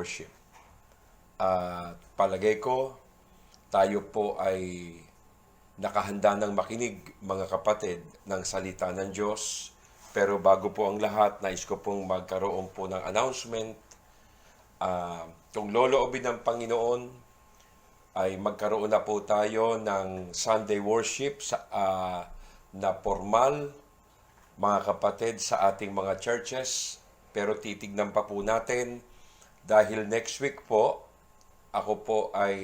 worship. At palagay ko, tayo po ay nakahanda ng makinig, mga kapatid, ng salita ng Diyos. Pero bago po ang lahat, nais ko pong magkaroon po ng announcement. Kung loloobin ng Panginoon, ay magkaroon na po tayo ng Sunday worship na formal, mga kapatid, sa ating mga churches. Pero titignan pa po natin dahil next week po, ako po ay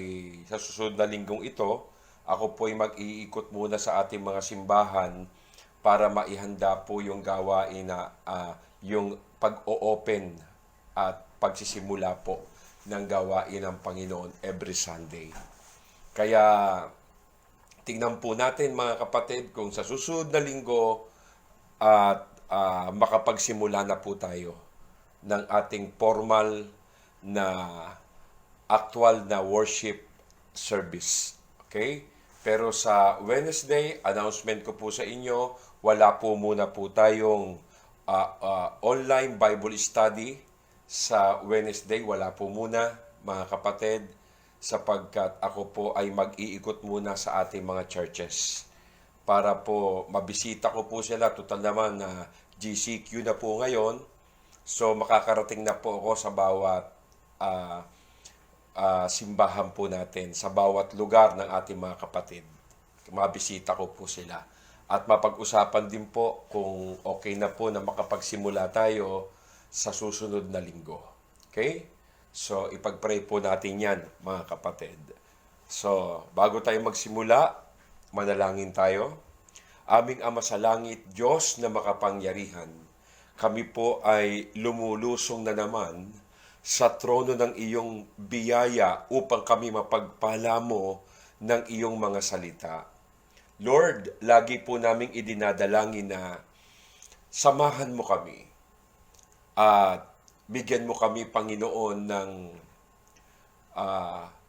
sa susunod na linggong ito, ako po ay mag-iikot muna sa ating mga simbahan para maihanda po yung gawain na yung pag-o-open at pagsisimula po ng gawain ng Panginoon every Sunday. Kaya tingnan po natin, mga kapatid, kung sa susunod na linggo at makapagsimula na po tayo ng ating formal na actual na worship service. Okay? Pero sa Wednesday, announcement ko po sa inyo, wala po muna po tayong online Bible study. Sa Wednesday, wala po muna, mga kapatid, sapagkat ako po ay mag-iikot muna sa ating mga churches para po mabisita ko po sila. Total naman na GCQ na po ngayon. So makakarating na po ako sa bawat simbahan po natin, sa bawat lugar ng ating mga kapatid. Mabisita ko po sila. At mapag-usapan din po kung okay na po na makapagsimula tayo sa susunod na linggo. Okay? So, ipag-pray po natin yan, mga kapatid. So, bago tayo magsimula, manalangin tayo. Aming Ama sa langit, Diyos na makapangyarihan, kami po ay lumulusong na naman sa trono ng iyong biyaya upang kami mapagpala mo ng iyong mga salita. Lord, lagi po naming idinadalangin na samahan mo kami at bigyan mo kami, Panginoon, ng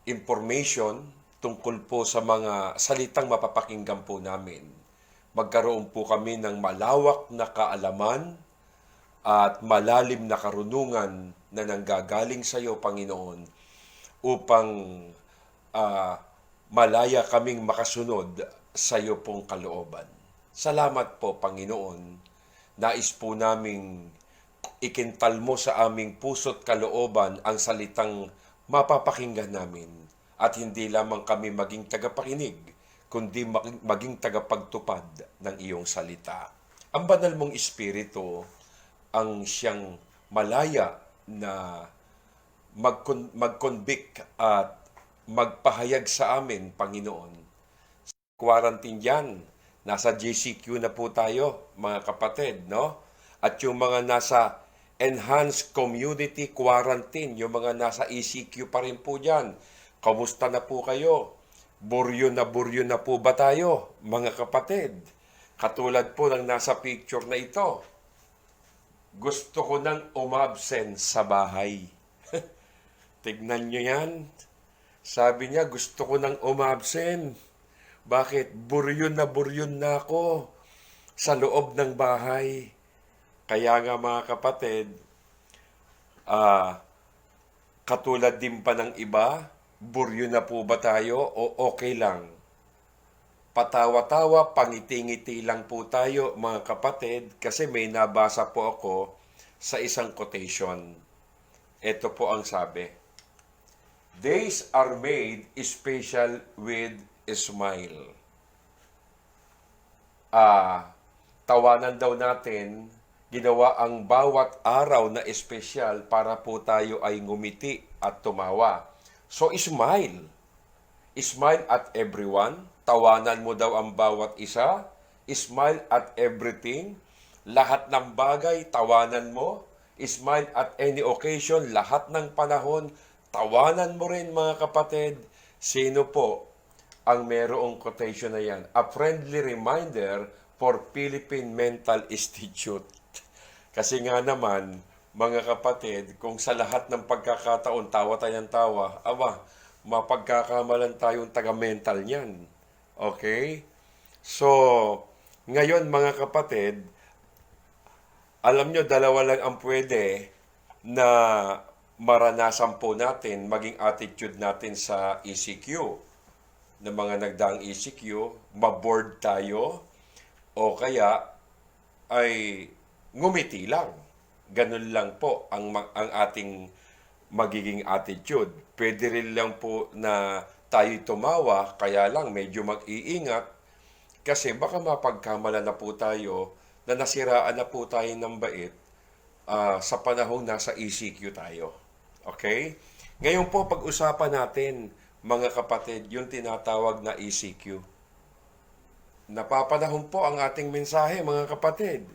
information tungkol po sa mga salitang mapapakinggan po namin. Magkaroon po kami ng malawak na kaalaman at malalim na karunungan na nanggagaling sa iyo, Panginoon, upang malaya kaming makasunod sa iyo pong kalooban. Salamat po, Panginoon. Nais po naming ikintal mo sa aming puso't kalooban ang salitang mapapakinggan namin, at hindi lamang kami maging tagapakinig, kundi maging tagapagtupad ng iyong salita. Ang banal mong Espiritu ang siyang malaya na mag-convict at magpahayag sa amin, Panginoon. Quarantine yan. Nasa JCQ na po tayo, mga kapatid, no? At yung mga nasa Enhanced Community Quarantine, yung mga nasa ECQ pa rin po dyan. Kamusta na po kayo? Buryo na po ba tayo, mga kapatid? Katulad po ng nasa picture na ito. Gusto ko nang umabsent sa bahay. Tignan nyo yan. Sabi niya, gusto ko nang umabsent. Bakit? Buryon na ako sa loob ng bahay. Kaya nga, mga kapatid, katulad din pa ng iba, buryo na po ba tayo o okay lang? Patawa-tawa, pangiti-ngiti lang po tayo, mga kapatid, kasi may nabasa po ako sa isang quotation. Ito po ang sabi: Days are made special with a smile. Tawanan daw natin, ginawa ang bawat araw na espesyal para po tayo ay ngumiti at tumawa. So, smile. Smile at everyone. Tawanan mo daw ang bawat isa. Smile at everything. Lahat ng bagay, tawanan mo. Smile at any occasion. Lahat ng panahon, tawanan mo rin, mga kapatid. Sino po ang merong quotation na yan? A friendly reminder for Philippine Mental Institute. Kasi nga naman, mga kapatid, kung sa lahat ng pagkakataon, tawa tayong tawa, mapagkakamalan tayong taga-mental niyan. Okay? So, ngayon, mga kapatid, alam nyo, dalawa lang ang pwede na maranasan po natin, maging attitude natin sa ECQ, ng mga nagdaang ECQ, maboard tayo, o kaya ay ngumiti lang. Ganun lang po ang ating magiging attitude. Pwede rin lang po na tayo tumawa, kaya lang medyo mag-iingat kasi baka mapagkamala na po tayo na nasiraan na po tayo ng bait sa panahong nasa ECQ tayo. Okay? Ngayon po, pag-usapan natin, mga kapatid, yung tinatawag na ECQ. Napapanahon po ang ating mensahe, mga kapatid.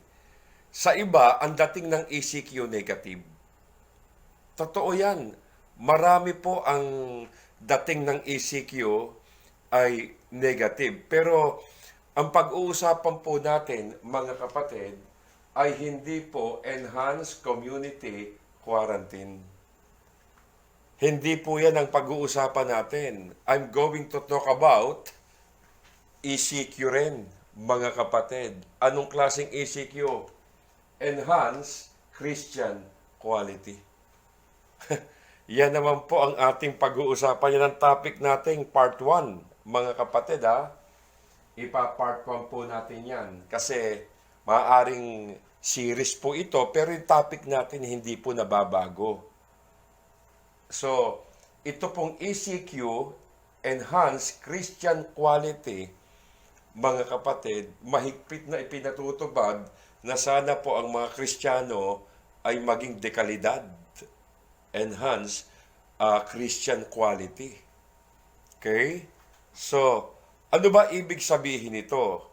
Sa iba, ang dating ng ECQ negative. Totoo yan. Marami po ang dating ng ECQ ay negative. Pero ang pag-uusapan po natin, mga kapatid, ay hindi po enhanced community quarantine. Hindi po yan ang pag-uusapan natin. I'm going to talk about ECQ rin, mga kapatid. Anong klaseng ECQ? Enhanced Christian Quality. Yan naman po ang ating pag-uusapan. Yan ang topic nating part 1, mga kapatid ha. Ipa-part 1 po natin yan. Kasi maaaring series po ito, pero yung topic natin hindi po nababago. So, ito pong ECQ, Enhanced Christian Quality, mga kapatid, mahigpit na ipinatutupad na sana po ang mga Kristiyano ay maging dekalidad. Enhanced Christian Quality. Okay? So, ano ba ibig sabihin nito,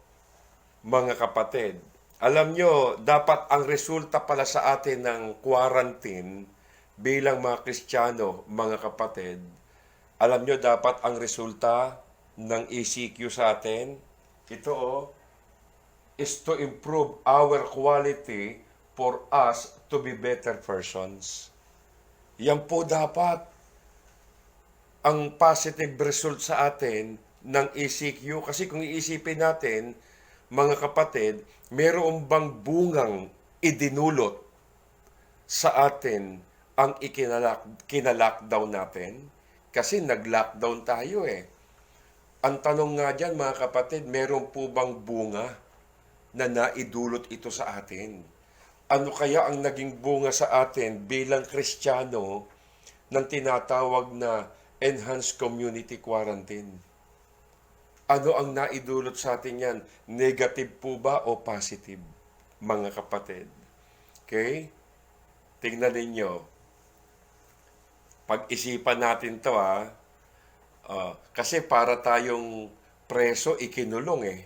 mga kapatid? Alam nyo, dapat ang resulta pala sa atin ng quarantine bilang mga Kristiyano, mga kapatid, alam nyo, dapat ang resulta ng ECQ sa atin, ito is to improve our quality for us to be better persons. Yan po dapat ang positive result sa atin ng ECQ. Kasi kung iisipin natin, mga kapatid, mayroon bang bungang idinulot sa atin ang kinalockdown natin? Kasi nag-lockdown tayo eh. Ang tanong nga dyan, mga kapatid, meron po bang bunga na naidulot ito sa atin? Ano kaya ang naging bunga sa atin bilang Kristiyano ng tinatawag na Enhanced Community Quarantine? Ano ang naidulot sa atin yan? Negative po ba o positive, mga kapatid? Okay? Tingnan ninyo. Pag-isipan natin to kasi para tayong preso, ikinulong eh.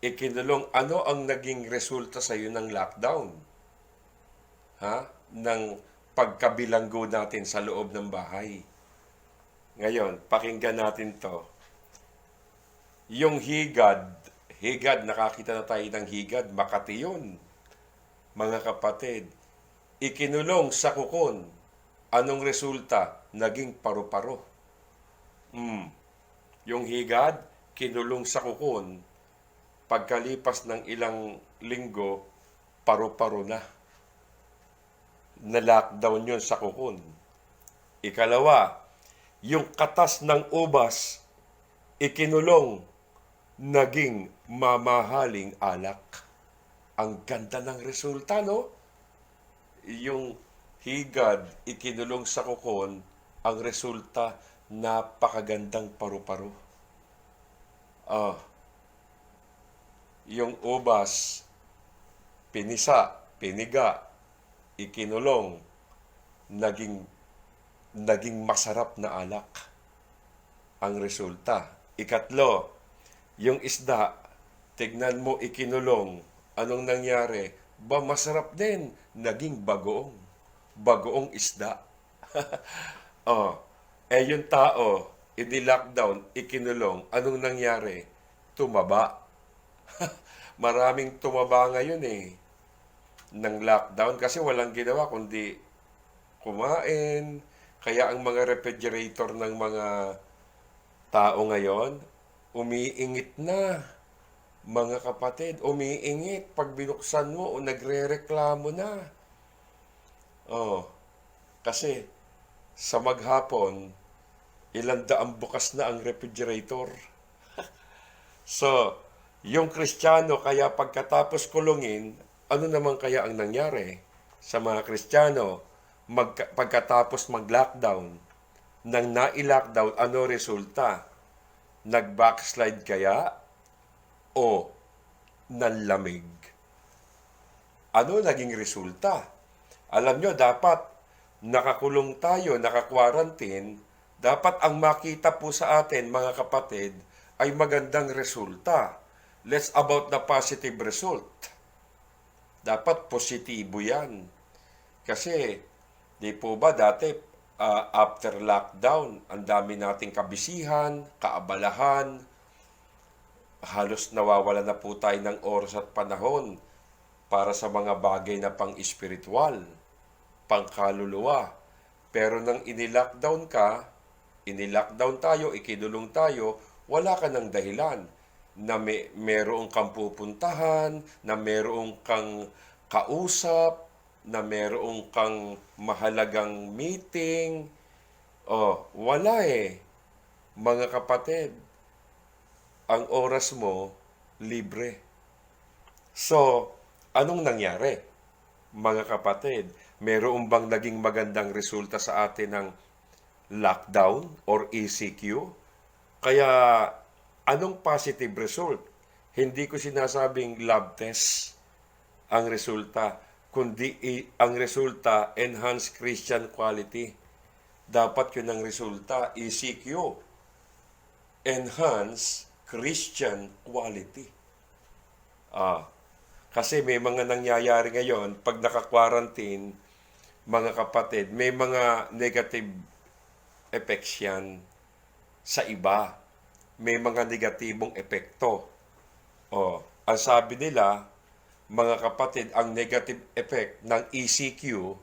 Ikinulong, ano ang naging resulta sa iyo ng lockdown? Ng pagkabilanggo natin sa loob ng bahay. Ngayon, pakinggan natin to. Yung higad, nakakita na tayo ng higad, Makati yun. Mga kapatid, ikinulong sa kukon. Anong resulta? Naging paru-paro. Yung higad, kinulong sa kukon. Pagkalipas ng ilang linggo, paru-paro na. Na-lockdown yun sa kukon. Ikalawa, yung katas ng ubas, ikinulong, naging mamahaling alak. Ang ganda ng resulta, no? Yung higad, ikinulong sa kukon, ang resulta, napakagandang paru-paro. Yung ubas, pinisa, piniga, ikinulong, naging masarap na alak ang resulta. Ikatlo, yung isda, tignan mo, ikinulong, anong nangyari? Masarap din, naging bagoong. Bagoong isda. Yung tao, i-lockdown, ikinulong, anong nangyari? Tumaba. Maraming tumaba ngayon ng lockdown kasi walang ginawa kundi kumain. Kaya ang mga refrigerator ng mga tao ngayon, umiingit na. Mga kapatid, umiingit. Pag binuksan mo, nagre-reklamo na. Kasi sa maghapon, ilang daang bukas na ang refrigerator. So, yung Kristiyano, kaya pagkatapos kulungin, ano naman kaya ang nangyari sa mga Kristiyano pagkatapos mag-lockdown? Nang nai-lockdown, ano resulta? Nag-backslide kaya o nanlamig? Ano naging resulta? Alam nyo, dapat nakakulong tayo, naka-quarantine, dapat ang makita po sa atin, mga kapatid, ay magandang resulta. Let's about the positive result. Dapat positibo yan. Kasi, di po ba dati, after lockdown, ang dami nating kabisihan, kaabalahan, halos nawawala na po tayo ng oras at panahon para sa mga bagay na pang-espiritual, pang-kaluluwa. Pero nang ini-lockdown ka, ini-lockdown tayo, ikinulong tayo, wala ka ng dahilan na merong kang pupuntahan, na merong kang kausap, na merong kang mahalagang meeting. Wala eh. Mga kapatid, ang oras mo, libre. So, anong nangyari? Mga kapatid, meron bang naging magandang resulta sa atin ng lockdown or ECQ? Kaya, anong positive result? Hindi ko sinasabing lab test ang resulta, kundi ang resulta, enhanced Christian quality. Dapat yun ang resulta, ECQ, enhanced Christian quality. Kasi may mga nangyayari ngayon, pag naka-quarantine, mga kapatid, may mga negative effects yan sa iba. May mga negatibong epekto. Ang sabi nila, mga kapatid, ang negative effect ng ECQ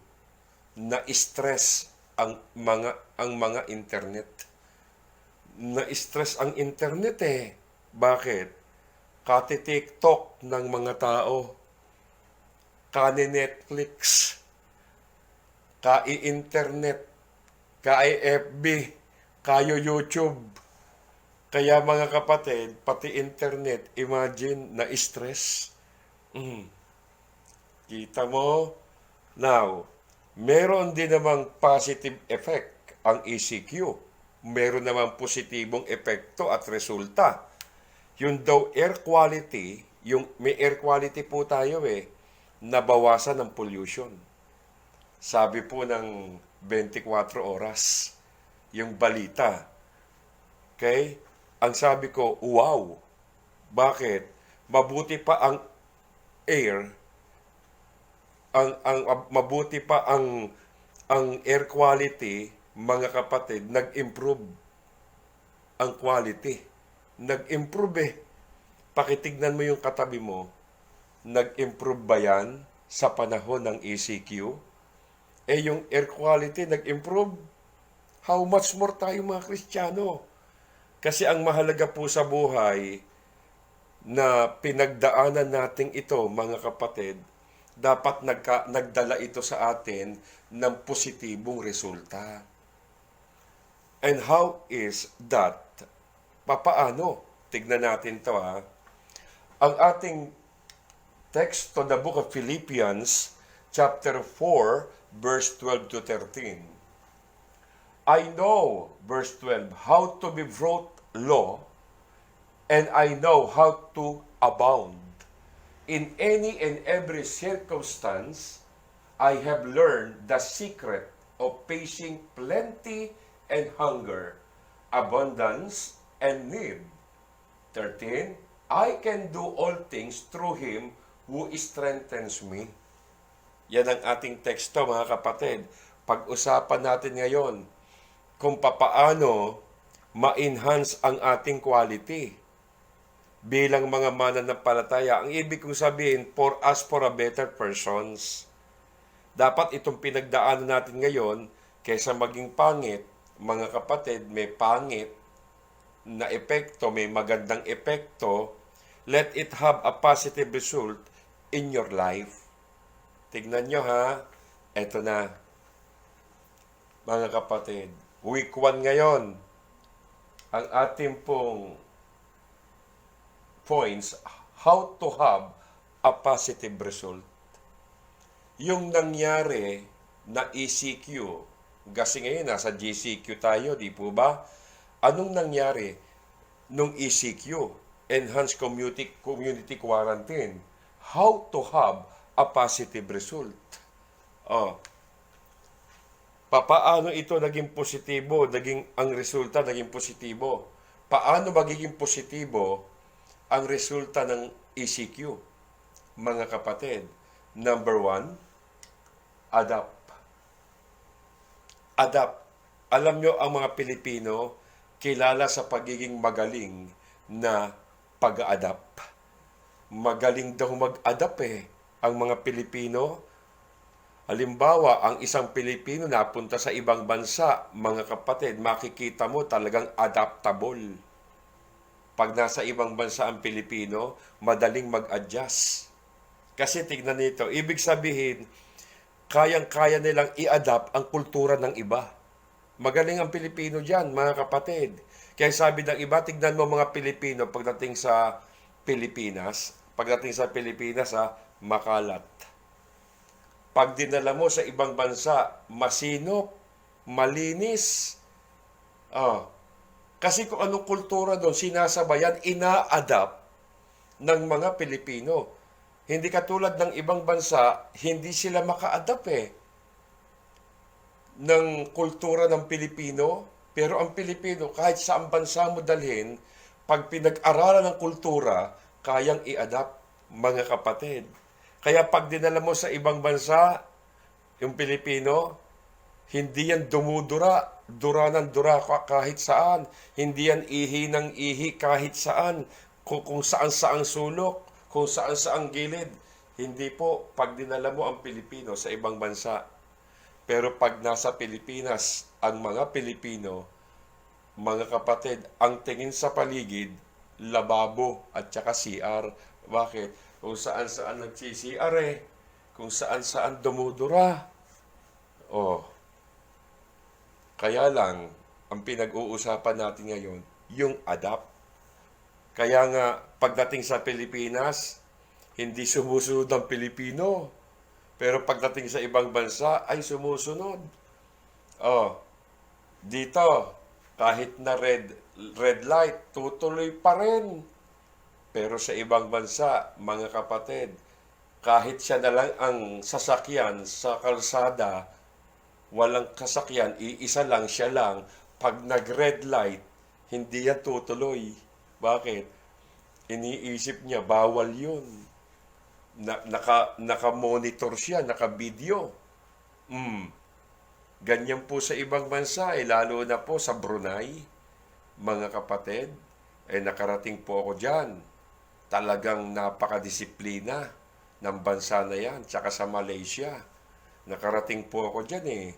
na stress ang mga internet. Na-stress ang internet eh. Bakit? Kati-TikTok ng mga tao. Kani-Netflix. Kai-internet. Kai-FB. Kayo YouTube. Kaya mga kapatid, pati internet, imagine, na-stress. Kita mo? Now, meron din namang positive effect ang ECQ. Meron namang positibong epekto at resulta. Yung daw air quality, may air quality po tayo nabawasan ng pollution. Sabi po ng 24 oras, yung balita. Okay? Ang sabi ko, wow! Bakit? Mabuti pa ang air, mabuti pa ang air quality, mga kapatid, nag-improve ang quality. Nag-improve Pakitignan mo yung katabi mo, nag-improve ba yan sa panahon ng ECQ? Yung air quality nag-improve. How much more tayo mga Kristiyano? Kasi ang mahalaga po sa buhay na pinagdaanan natin ito, mga kapatid, dapat nagdala ito sa atin ng positibong resulta. And how is that? Papaano? Tignan natin to Ang ating text to the book of Philippians, chapter 4, verse 12 to 13. I know, verse 12, how to be brought low, and I know how to abound. In any and every circumstance, I have learned the secret of facing plenty and hunger, abundance and need. 13, I can do all things through Him who strengthens me. Yan ang ating teksto, mga kapatid. Pag-usapan natin ngayon kung papaano ma-enhance ang ating quality bilang mga mananampalataya. Ang ibig kong sabihin, for us, for a better persons. Dapat itong pinagdaanan natin ngayon, kaysa maging pangit, mga kapatid, may pangit na epekto, may magandang epekto, let it have a positive result in your life. Tignan nyo Ito na. mga kapatid. Week 1 ngayon. Ang ating pong points, how to have a positive result. Yung nangyari na ECQ, kasi ngayon nasa GCQ tayo, di po ba? Anong nangyari nung ECQ? Enhanced Community Quarantine. How to have a positive result. Oh, paano ito naging positibo, ang resulta naging positibo? Paano magiging positibo ang resulta ng ECQ? Mga kapatid, number 1, adapt. Adapt. Alam nyo, ang mga Pilipino, kilala sa pagiging magaling na pag-adapt. Magaling daw mag-adapt ang mga Pilipino. Halimbawa, ang isang Pilipino napunta sa ibang bansa, mga kapatid, makikita mo talagang adaptable. Pag nasa ibang bansa ang Pilipino, madaling mag-adjust. Kasi tignan nito, ibig sabihin, kayang-kaya nilang i-adapt ang kultura ng iba. Magaling ang Pilipino dyan, mga kapatid. Kaya sabi ng iba, tignan mo mga Pilipino pagdating sa Pilipinas, makalat. Pag dinala mo sa ibang bansa, masinop, malinis. Kasi kung anong kultura doon, sinasabayan, ina-adapt ng mga Pilipino. Hindi katulad ng ibang bansa, hindi sila maka-adapt ng kultura ng Pilipino. Pero ang Pilipino, kahit saan bansa mo dalhin, pag pinag-aralan ng kultura, kayang i-adapt, mga kapatid. Kaya pag dinala mo sa ibang bansa, yung Pilipino, hindi yan dumudura, dura ng dura kahit saan. Hindi yan ihi ng ihi kahit saan. Kung saan-saang sulok, kung saan-saang gilid. Hindi po, pag dinala mo ang Pilipino sa ibang bansa. Pero pag nasa Pilipinas, ang mga Pilipino, mga kapatid, ang tingin sa paligid, lababo at saka CR. Bakit? Kung saan-saan nag-CR kung saan-saan dumudura. Kaya lang, ang pinag-uusapan natin ngayon, yung adapt. Kaya nga, pagdating sa Pilipinas, hindi sumusunod ang Pilipino. Pero pagdating sa ibang bansa, ay sumusunod. Dito, kahit na red light, tutuloy pa rin. Pero sa ibang bansa, mga kapatid, kahit siya na lang ang sasakyan sa kalsada, walang kasakyan, iisa lang, siya lang, pag nag-red light, hindi yan tutuloy. Bakit? Iniisip niya, bawal yun. Naka-monitor siya, naka-video. Ganyan po sa ibang bansa, lalo na po sa Brunei, mga kapatid, nakarating po ako dyan. Talagang napakadisiplina ng bansa na yan, tsaka sa Malaysia. Nakarating po ako dyan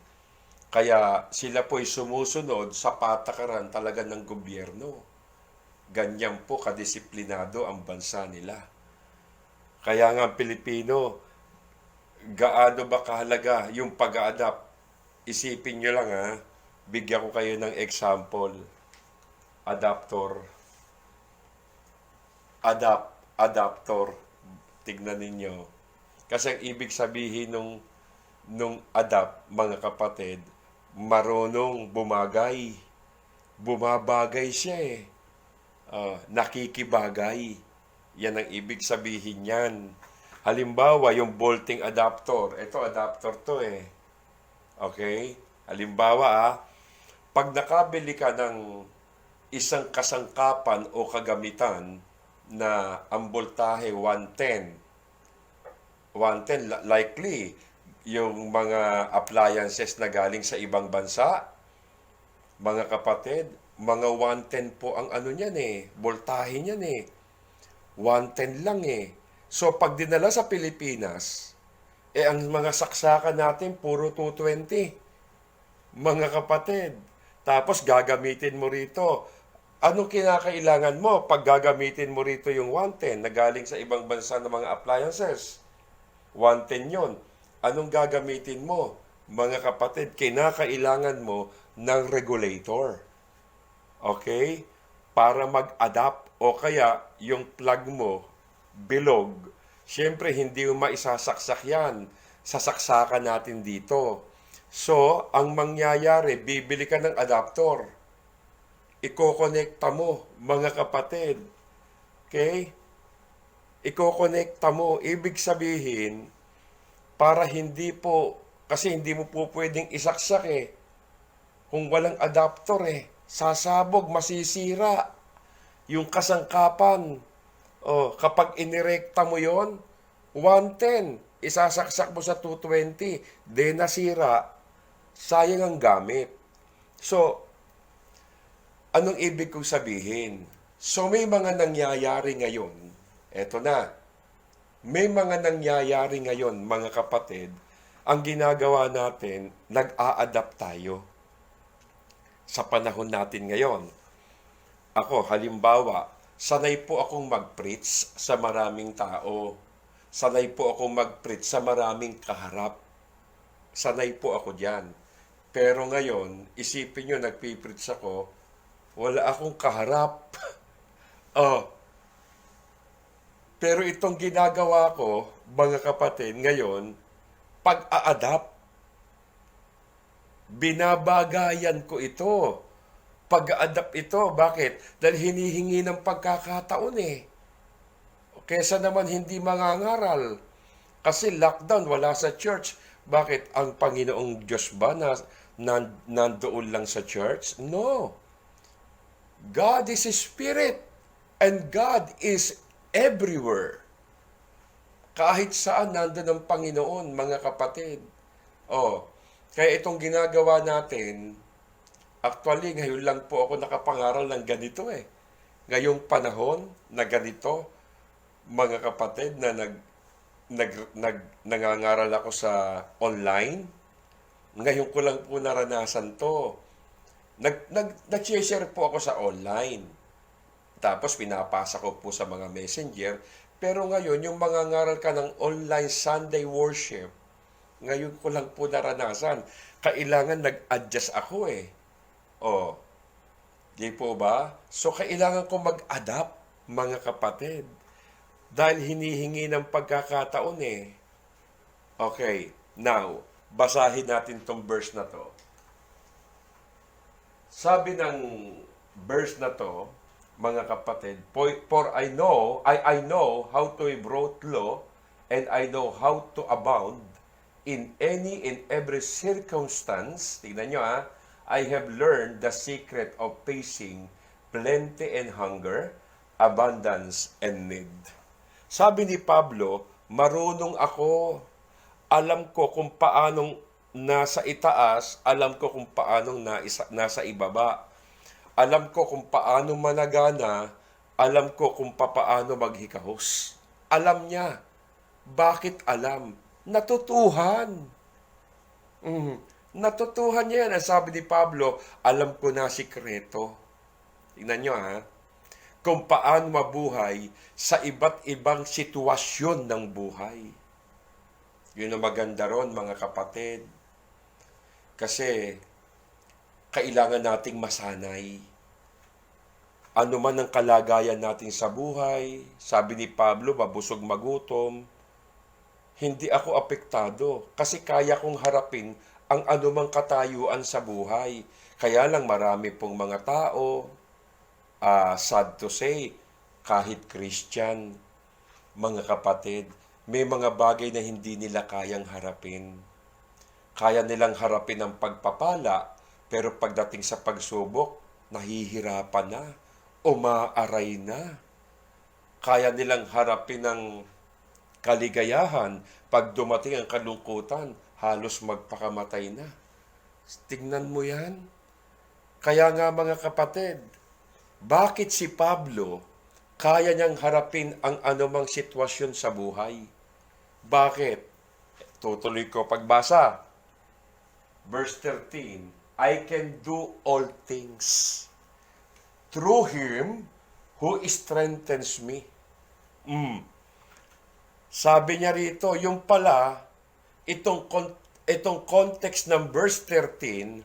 Kaya sila po'y sumusunod sa patakaran talaga ng gobyerno. Ganyan po kadisiplinado ang bansa nila. Kaya nga Pilipino, gaano ba kahalaga yung pag-a-adapt? Isipin nyo lang bigyan ko kayo ng example. Adaptor. Tignan ninyo. Kasi ang ibig sabihin nung adapt, mga kapatid, marunong bumagay. Bumabagay siya nakikibagay. Yan ang ibig sabihin yan. Halimbawa, yung bolting adaptor. Ito, adaptor to Okay? Halimbawa, pag nakabili ka ng isang kasangkapan o kagamitan na ang voltahe 110, likely, yung mga appliances na galing sa ibang bansa, mga kapatid, mga 110 po ang ano niyan voltahe niyan 110 lang So, pag dinala sa Pilipinas, ang mga saksakan natin, puro 220. Mga kapatid. Tapos, gagamitin mo rito. Anong kinakailangan mo pag gagamitin mo rito yung 110 na galing sa ibang bansa ng mga appliances? 110 yon. Anong gagamitin mo? mga kapatid, kinakailangan mo ng regulator. Okay? Para mag-adapt o kaya yung plug mo bilog. Siyempre, hindi mo maisasaksak yan sa saksakan natin dito. So, ang mangyayari, bibili ka ng adapter. Iko-connecta mo, mga kapatid. Okay? Iko-connecta mo. Ibig sabihin, para hindi po, kasi hindi mo po pwedeng isaksak eh. Kung walang adapter eh, sasabog, masisira yung kasangkapan. Oh, kapag inirekta mo yon, 110, isasaksak mo sa 220, de nasira, sayang ang gamit. So, anong ibig kong sabihin? So, may mga nangyayari ngayon, eto na, may mga nangyayari ngayon, mga kapatid, ang ginagawa natin, nag-a-adapt tayo sa panahon natin ngayon. Ako, halimbawa, sanay po akong mag-preach sa maraming tao. Sanay po akong mag-preach sa maraming kaharap. Sanay po ako diyan. Pero ngayon, isipin nyo, nagpipreach ako, wala akong kaharap. Oh, pero itong ginagawa ko, mga kapatid, ngayon, pag-a-adapt, binabagayan ko ito. Pag-a-adapt ito. Bakit? Dahil hinihingi ng pagkakataon eh. Kesa naman hindi mangangaral. Kasi lockdown, wala sa church. Bakit? Ang Panginoong Diyos ba nandoon lang sa church? No. God is a spirit. And God is everywhere. Kahit saan nandun ang Panginoon, mga kapatid. Oh, kaya itong ginagawa natin, actually, ngayon lang po ako nakapangaral ng ganito eh. Ngayong panahon na ganito, mga kapatid, na nangangaral ako sa online, ngayon ko lang po naranasan to. Nag-share po ako sa online. Tapos pinapasa ko po sa mga messenger. Pero ngayon, yung mga ngaral ka ng online Sunday worship, ngayon ko lang po naranasan. Kailangan nag-adjust ako eh. Oh, di po ba? So, kailangan ko mag-adapt, mga kapatid. Dahil hinihingi ng pagkakataon eh. Okay, now, basahin natin tong verse na to. Sabi ng verse na to, mga kapatid, for I know how to be brought low, and I know how to abound in any and every circumstance. Tingnan nyo ha, I have learned the secret of facing plenty and hunger, abundance and need. Sabi ni Pablo, marunong ako. Alam ko kung paanong nasa itaas, alam ko kung paanong nasa ibaba. Alam ko kung paano managana, alam ko kung paano maghikahos. Alam niya. Bakit alam? Natutuhan. Natutuhan niya yan. Ang sabi ni Pablo, alam ko na sikreto. Tingnan niyo ha. Kung paano mabuhay sa iba't ibang sitwasyon ng buhay. Yun ang maganda ron, mga kapatid. Kasi, kailangan nating masanay. Ano man ang kalagayan natin sa buhay, sabi ni Pablo, mabusog magutom, hindi ako apektado kasi kaya kong harapin ang anumang katayuan sa buhay. Kaya lang marami pong mga tao, sad to say, kahit Christian, mga kapatid, may mga bagay na hindi nila kayang harapin. Kaya nilang harapin ang pagpapala, pero pagdating sa pagsubok, nahihirapan na, umaaray na. Kaya nilang harapin ang kaligayahan, pag dumating ang kalungkutan, halos magpakamatay na. Tingnan mo yan. Kaya nga mga kapatid, bakit si Pablo kaya niyang harapin ang anumang sitwasyon sa buhay? Bakit? Tutuloy ko pagbasa. Verse 13, I can do all things through Him who strengthens me. Sabi niya rito, yung pala, itong itong context ng verse 13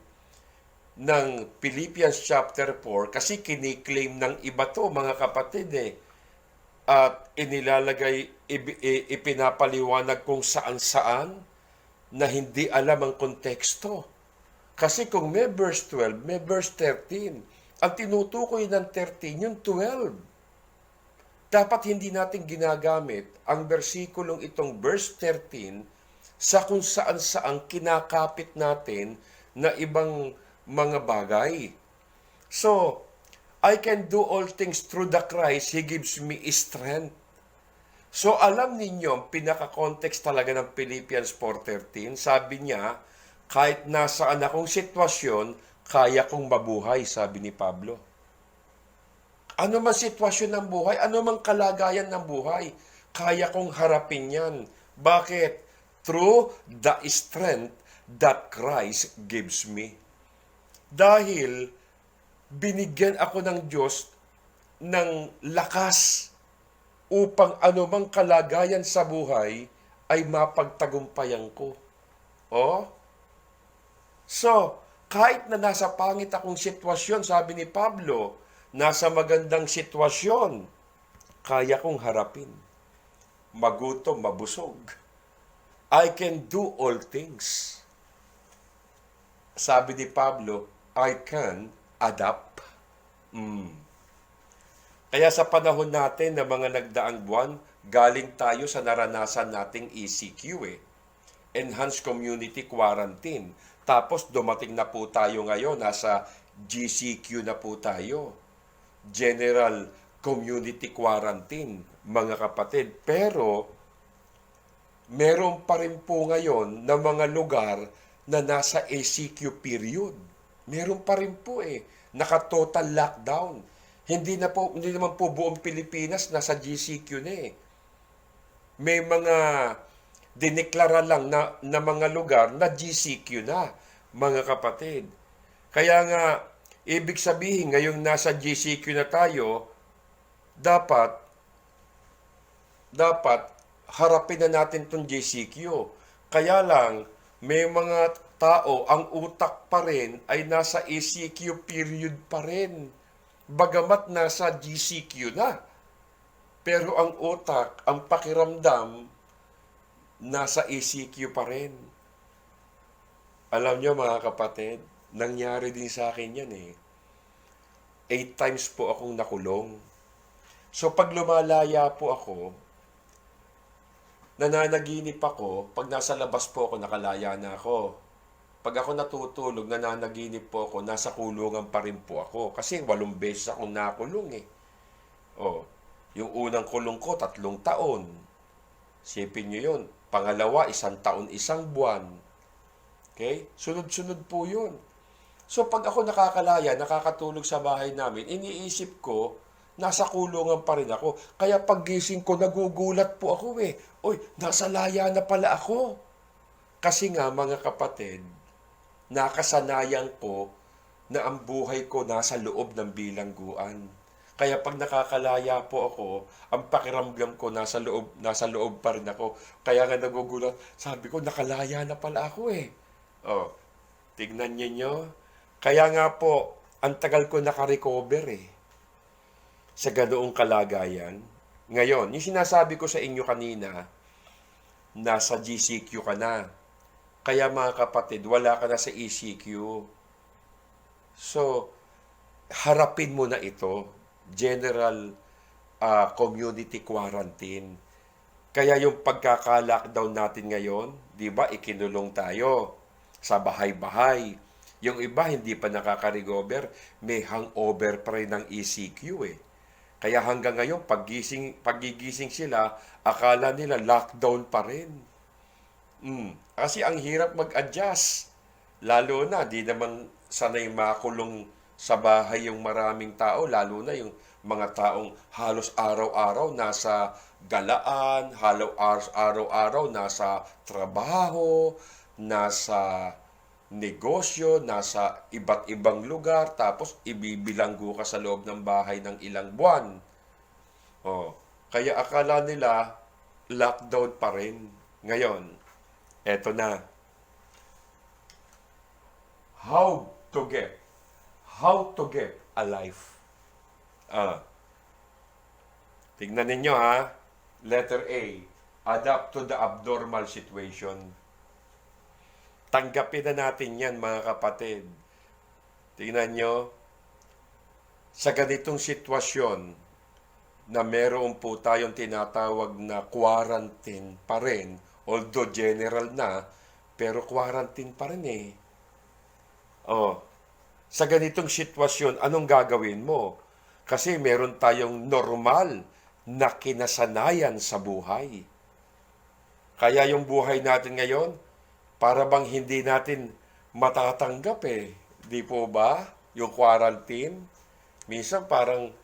ng Philippians chapter 4, kasi kiniklaim ng iba to, mga kapatid at inilalagay, ipinapaliwanag kung saan-saan na hindi alam ang konteksto. Kasi kung may verse 12, may verse 13. Ang tinutukoy ng 13, yung 12. Dapat hindi natin ginagamit ang versikulong itong verse 13 sa kung saan-saan kinakapit natin na ibang mga bagay. So, I can do all things through the Christ, He gives me strength. So, alam ninyo, ang pinaka-context talaga ng Philippians 4.13, sabi niya, kahit nasaan akong sitwasyon, kaya kong mabuhay, sabi ni Pablo. Ano man sitwasyon ng buhay, ano man kalagayan ng buhay, kaya kong harapin yan. Bakit? Through the strength that Christ gives me. Dahil binigyan ako ng Diyos ng lakas upang anumang kalagayan sa buhay ay mapagtagumpayan ko. Oh? So, kahit na nasa pangit akong sitwasyon, sabi ni Pablo, nasa magandang sitwasyon, kaya kong harapin. Magutom, mabusog. I can do all things. Sabi ni Pablo, I can adapt. Kaya sa panahon natin na mga nagdaang buwan, galing tayo sa naranasan nating ECQ Enhanced Community Quarantine. Tapos dumating na po tayo ngayon, nasa GCQ na po tayo. General Community Quarantine, mga kapatid. Pero, meron pa rin po ngayon na mga lugar na nasa ACQ period. Meron pa rin po naka-total lockdown. Hindi naman po buong Pilipinas nasa GCQ na May mga dineklara lang na mga lugar na GCQ na, mga kapatid. Kaya nga, ibig sabihin, ngayong nasa GCQ na tayo, dapat harapin na natin itong GCQ. Kaya lang, may mga tao, ang utak pa rin ay nasa ACQ period pa rin. Bagamat nasa GCQ na. Pero ang utak, ang pakiramdam, nasa ACQ pa rin. Alam nyo mga kapatid, nangyari din sa akin yan 8 times po akong nakulong. So pag lumalaya po ako, nananaginip ako, pag nasa labas po ako, nakalaya na ako. Pag ako natutulog, nananaginip po ako, nasa kulungan pa rin po ako. Kasi 8 beses akong nakulong yung unang kulong ko, 3 taon. Sipin nyo yun. Pangalawa, 1 taon, 1 buwan. Okay? Sunod-sunod po yun. So pag ako nakakalaya, nakakatulog sa bahay namin, iniisip ko, nasa kulungan pa rin ako. Kaya paggising ko, nagugulat po ako Uy, nasa laya na pala ako. Kasi nga, mga kapatid, nakasanayan ko na ang buhay ko nasa loob ng bilangguan. Kaya pag nakakalaya po ako, ang pakiramdam ko nasa loob pa rin ako. Kaya nga nagugulat, sabi ko, nakalaya na pala ako tignan niyo. Kaya nga po, ang tagal ko nakarecover sa ganoong kalagayan. Ngayon, yung sinasabi ko sa inyo kanina, nasa GCQ ka na. Kaya mga kapatid, wala ka na sa ECQ. So, harapin mo na ito. General Community Quarantine. Kaya yung pagkaka-lockdown natin ngayon, di ba, ikinulong tayo sa bahay-bahay. Yung iba, hindi pa nakaka-recover, may hangover pa rin ng ECQ Kaya hanggang ngayon, pagigising sila, akala nila lockdown pa rin. Kasi ang hirap mag-adjust. Lalo na, di naman sanay makulong sa bahay yung maraming tao, lalo na yung mga taong halos araw-araw nasa galaan, araw-araw nasa trabaho, nasa negosyo, nasa iba't ibang lugar, tapos ibibilanggo ka sa loob ng bahay ng ilang buwan. Kaya akala nila lockdown pa rin. Ngayon, eto na. how to get, a life. Tignan ninyo ha. Letter A, adapt to the abnormal situation. Tanggapin na natin yan, mga kapatid. Tingnan nyo, sa ganitong sitwasyon na meron po tayong tinatawag na quarantine pa rin, although general na, pero quarantine pa rin eh. Sa ganitong sitwasyon, anong gagawin mo? Kasi meron tayong normal na kinasanayan sa buhay. Kaya yung buhay natin ngayon, para bang hindi natin matatanggap eh. Di po ba? Yung quarantine. Minsan parang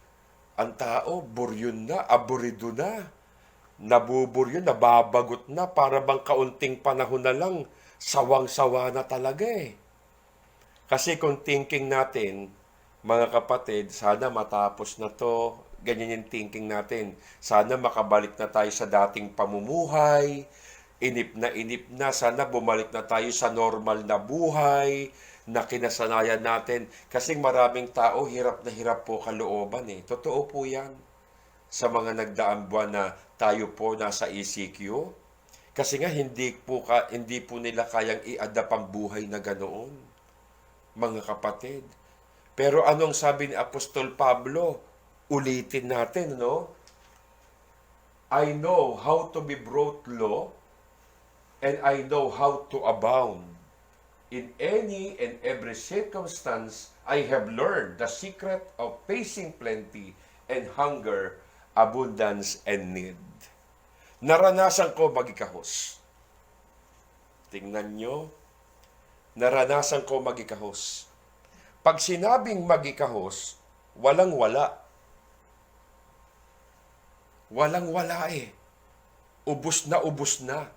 ang tao, buryon na, aburido na. Nabuburyon, nababagot na. Para bang kaunting panahon na lang, sawang-sawa na talaga eh. Kasi kung thinking natin, mga kapatid, sana matapos na to. Ganyan yung thinking natin. Sana makabalik na tayo sa dating pamumuhay. Inip na. Sana bumalik na tayo sa normal na buhay na kinasanayan natin. Kasi maraming tao, hirap na hirap po kalooban eh. Totoo po yan. Sa mga nagdaang buwan na tayo po nasa ECQ. Kasi nga hindi po nila kayang i-adapt ang buhay na ganoon. Mga kapatid. Pero anong sabi ni Apostol Pablo? Ulitin natin, no? I know how to be brought low, and I know how to abound. In any and every circumstance, I have learned the secret of facing plenty and hunger, abundance, and need. Naranasan ko magikahos. Tingnan nyo, naranasan ko magikahos. Pag sinabing magikahos, walang-wala. Walang-wala eh. Ubus na.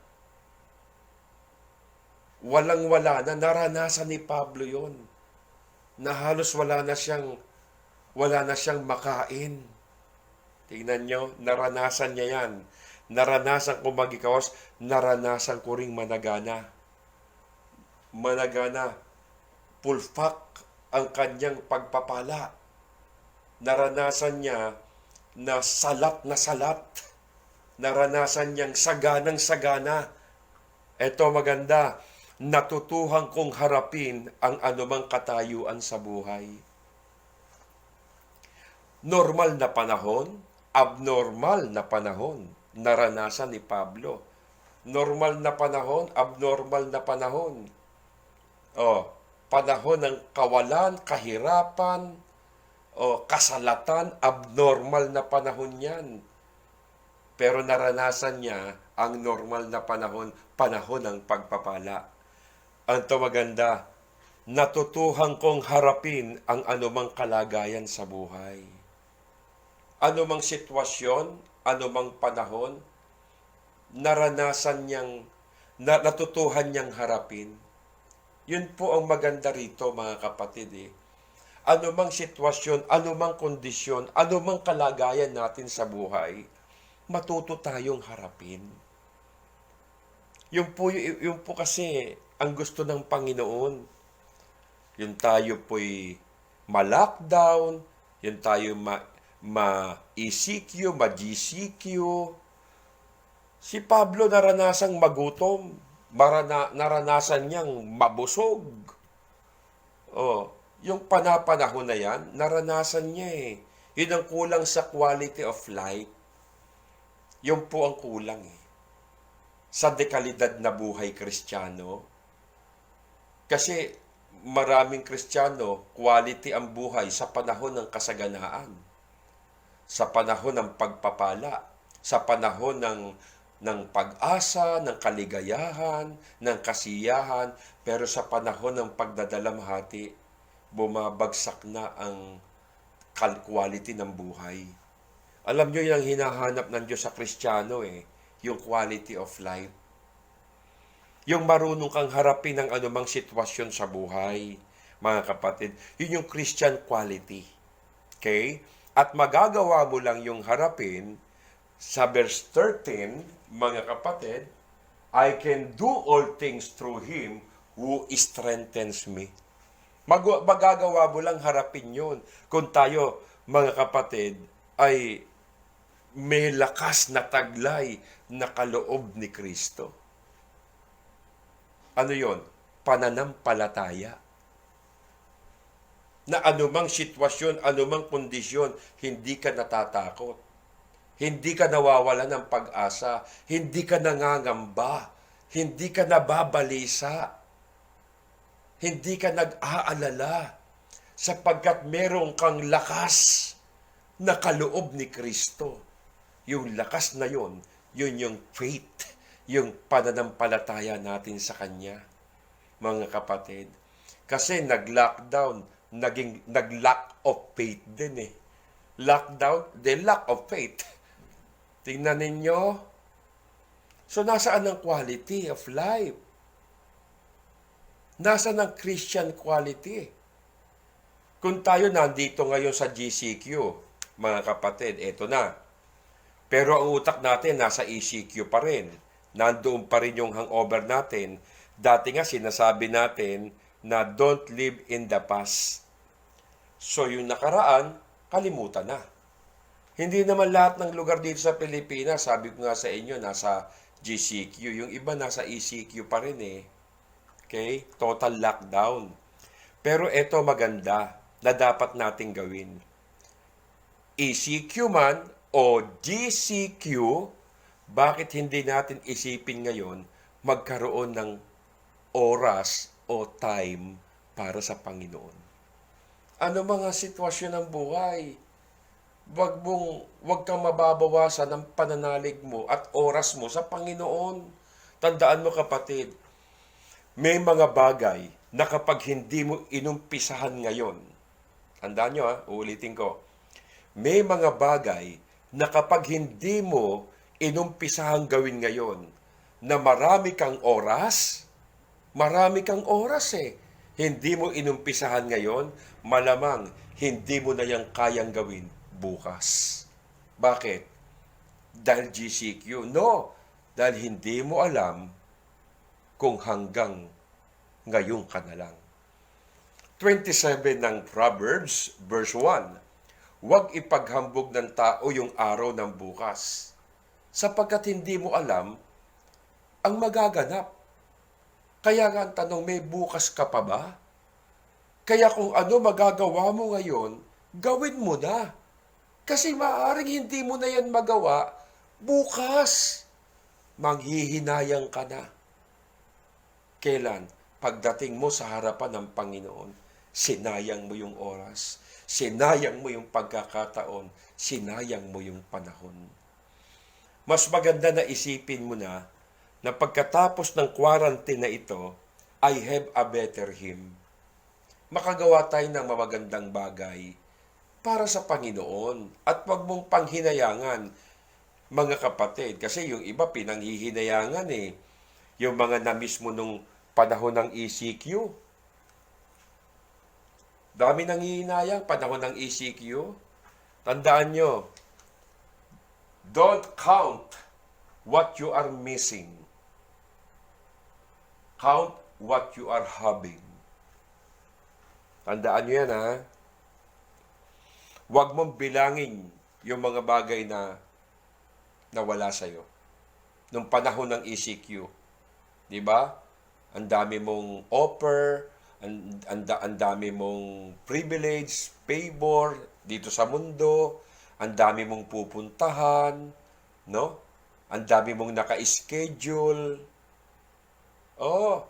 Walang-wala na. Naranasan ni Pablo yon. Na halos wala na siyang makain. Tingnan nyo, naranasan niya yan. Naranasan ko magikawas, naranasan ko ring managana. Pulfak ang kanyang pagpapala. Naranasan niya na salat. Naranasan niyang saganang-sagana. Ito maganda, natutuhan kong harapin ang anumang katayuan sa buhay. Normal na panahon, abnormal na panahon, naranasan ni Pablo. Normal na panahon, abnormal na panahon. Panahon ng kawalan, kahirapan, kasalatan, abnormal na panahon yan. Pero naranasan niya ang normal na panahon ng pagpapala. Ang maganda, natutuhan kong harapin ang anumang kalagayan sa buhay. Anumang sitwasyon, anumang panahon, natutuhan niyang harapin. Yun po ang maganda rito, mga kapatid eh. Anumang sitwasyon, anumang kondisyon, anumang kalagayan natin sa buhay, matuto tayong harapin. Yung po kasi ang gusto ng Panginoon. Yung tayo po'y ma-lockdown, yung tayo ma-ECQ, ma-GCQ. Si Pablo naranasang magutom, naranasan niyang mabusog. Yung panapanahon na yan, naranasan niya eh. Yun ang kulang sa quality of life. Yun po ang kulang eh. Sa dekalidad na buhay Kristiyano. Kasi maraming Kristiyano, quality ang buhay sa panahon ng kasaganaan. Sa panahon ng pagpapala. Sa panahon ng pag-asa, ng kaligayahan, ng kasiyahan. Pero sa panahon ng pagdadalamhati, bumabagsak na ang quality ng buhay. Alam nyo, yung hinahanap ng Diyos sa Kristiyano eh, yung quality of life. Yung marunong kang harapin ng anumang sitwasyon sa buhay, mga kapatid. Yun yung Christian quality. Okay? At magagawa mo lang yung harapin sa verse 13, mga kapatid, I can do all things through Him who strengthens me. Magagawa mo lang harapin yun kung tayo, mga kapatid, ay may lakas na taglay na kaloob ni Kristo. Ano yon? Pananampalataya. Na anumang sitwasyon, anumang kondisyon, hindi ka natatakot. Hindi ka nawawala ng pag-asa. Hindi ka nangangamba. Hindi ka nababalisa. Hindi ka nag-aalala. Sapagkat meron kang lakas na kaloob ni Kristo. Yung lakas na yun yung faith, yung pananampalataya natin sa Kanya, mga kapatid. Kasi nag-lockdown, nag-lack of faith din eh. Lockdown, the lack of faith. Tingnan ninyo. So, nasaan ang quality of life? Nasaan ang Christian quality? Kung tayo nandito ngayon sa GCQ, mga kapatid, eto na. Pero ang utak natin nasa ECQ pa rin. Nandoon pa rin yung hangover natin. Dati nga sinasabi natin na don't live in the past. So yung nakaraan, kalimutan na. Hindi naman lahat ng lugar dito sa Pilipinas, sabi ko nga sa inyo, nasa GCQ. Yung iba nasa ECQ pa rin eh. Okay? Total lockdown. Pero ito maganda na dapat nating gawin. ECQ man o GCQ, bakit hindi natin isipin ngayon magkaroon ng oras o time para sa Panginoon? Ano mga sitwasyon ng buhay? Wag kang mababawasan ng pananalig mo at oras mo sa Panginoon. Tandaan mo kapatid, may mga bagay na kapag hindi mo inumpisahan ngayon, tandaan nyo uulitin ko, may mga bagay na kapag hindi mo inumpisahang gawin ngayon, na marami kang oras eh. Hindi mo inumpisahan ngayon, malamang hindi mo na yang kayang gawin bukas. Bakit? Dahil GCQ? No, dahil hindi mo alam kung hanggang ngayon ka na lang. 27 ng Proverbs, verse 1. Huwag ipaghambog ng tao yung araw ng bukas, sapagkat hindi mo alam ang magaganap. Kaya nga ang tanong, may bukas ka pa ba? Kaya kung ano magagawa mo ngayon, gawin mo na. Kasi maaaring hindi mo na yan magawa bukas. Manghihinayang ka na. Kailan? Pagdating mo sa harapan ng Panginoon, sinayang mo yung oras, sinayang mo yung pagkakataon, sinayang mo yung panahon. Mas maganda na isipin mo na pagkatapos ng quarantine na ito, I have a better him. Makagawa tayo ng mamagandang bagay para sa Panginoon. At wag mong panghinayangan, mga kapatid. Kasi yung iba pinanghihinayangan eh. Yung mga na-miss mo nung panahon ng ECQ. Dami nang hihinayang panahon ng ECQ. Tandaan nyo, don't count what you are missing. Count what you are having. Tandaan nyo yan ha. Huwag mong bilangin yung mga bagay na nawala sa'yo. Nung panahon ng ECQ. Di ba? Ang dami mong offer, ang dami mong privilege, favor dito sa mundo, ang dami mong pupuntahan, no? Ang dami mong naka-schedule. Oh,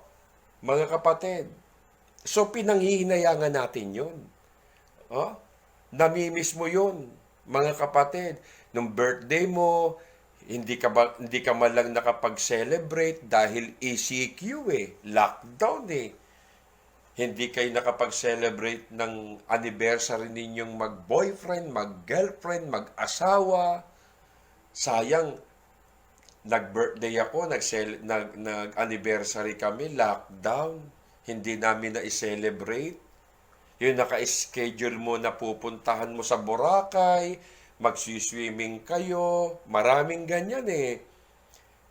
mga kapatid. So, pinanghihinayangan natin yun. Oh, namimiss mo yun, mga kapatid. Nung birthday mo, hindi ka man lang nakapag-celebrate dahil ECQ eh, lockdown eh. Hindi kayo nakapag-celebrate ng anniversary ninyong mag-boyfriend, mag-girlfriend, mag-asawa. Sayang, nag-birthday ako, nag-anniversary kami, lockdown. Hindi namin na-celebrate. Yung naka-schedule mo na pupuntahan mo sa Boracay, magsiswimming kayo, maraming ganyan eh.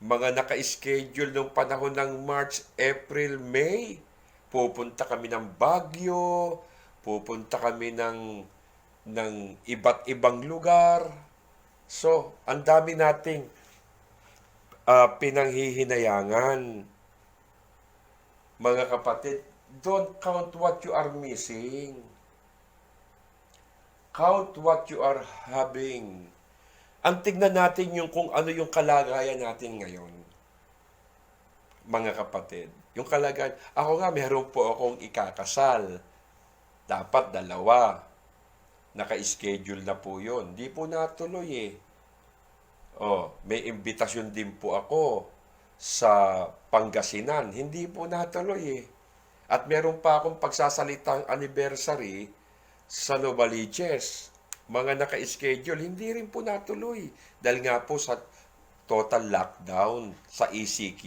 Mga naka-schedule nung panahon ng March, April, May, pupunta kami ng Baguio, pupunta kami ng iba't ibang lugar. So, ang dami nating pinanghihinayangan. Mga kapatid, don't count what you are missing. Count what you are having. Ang tignan natin yung kung ano yung kalagayan natin ngayon. Mga kapatid, yung kalagayan, ako nga meron po akong ikakasal. Dapat dalawa. Naka-schedule na po yun. Di po natuloy eh. Oh, may imbitasyon din po ako sa Pangasinan. Hindi po natuloy eh. At meron pa akong pagsasalitang anniversary sa Novaliches. Mga naka-schedule, hindi rin po natuloy. Dahil nga po sa total lockdown sa ECQ.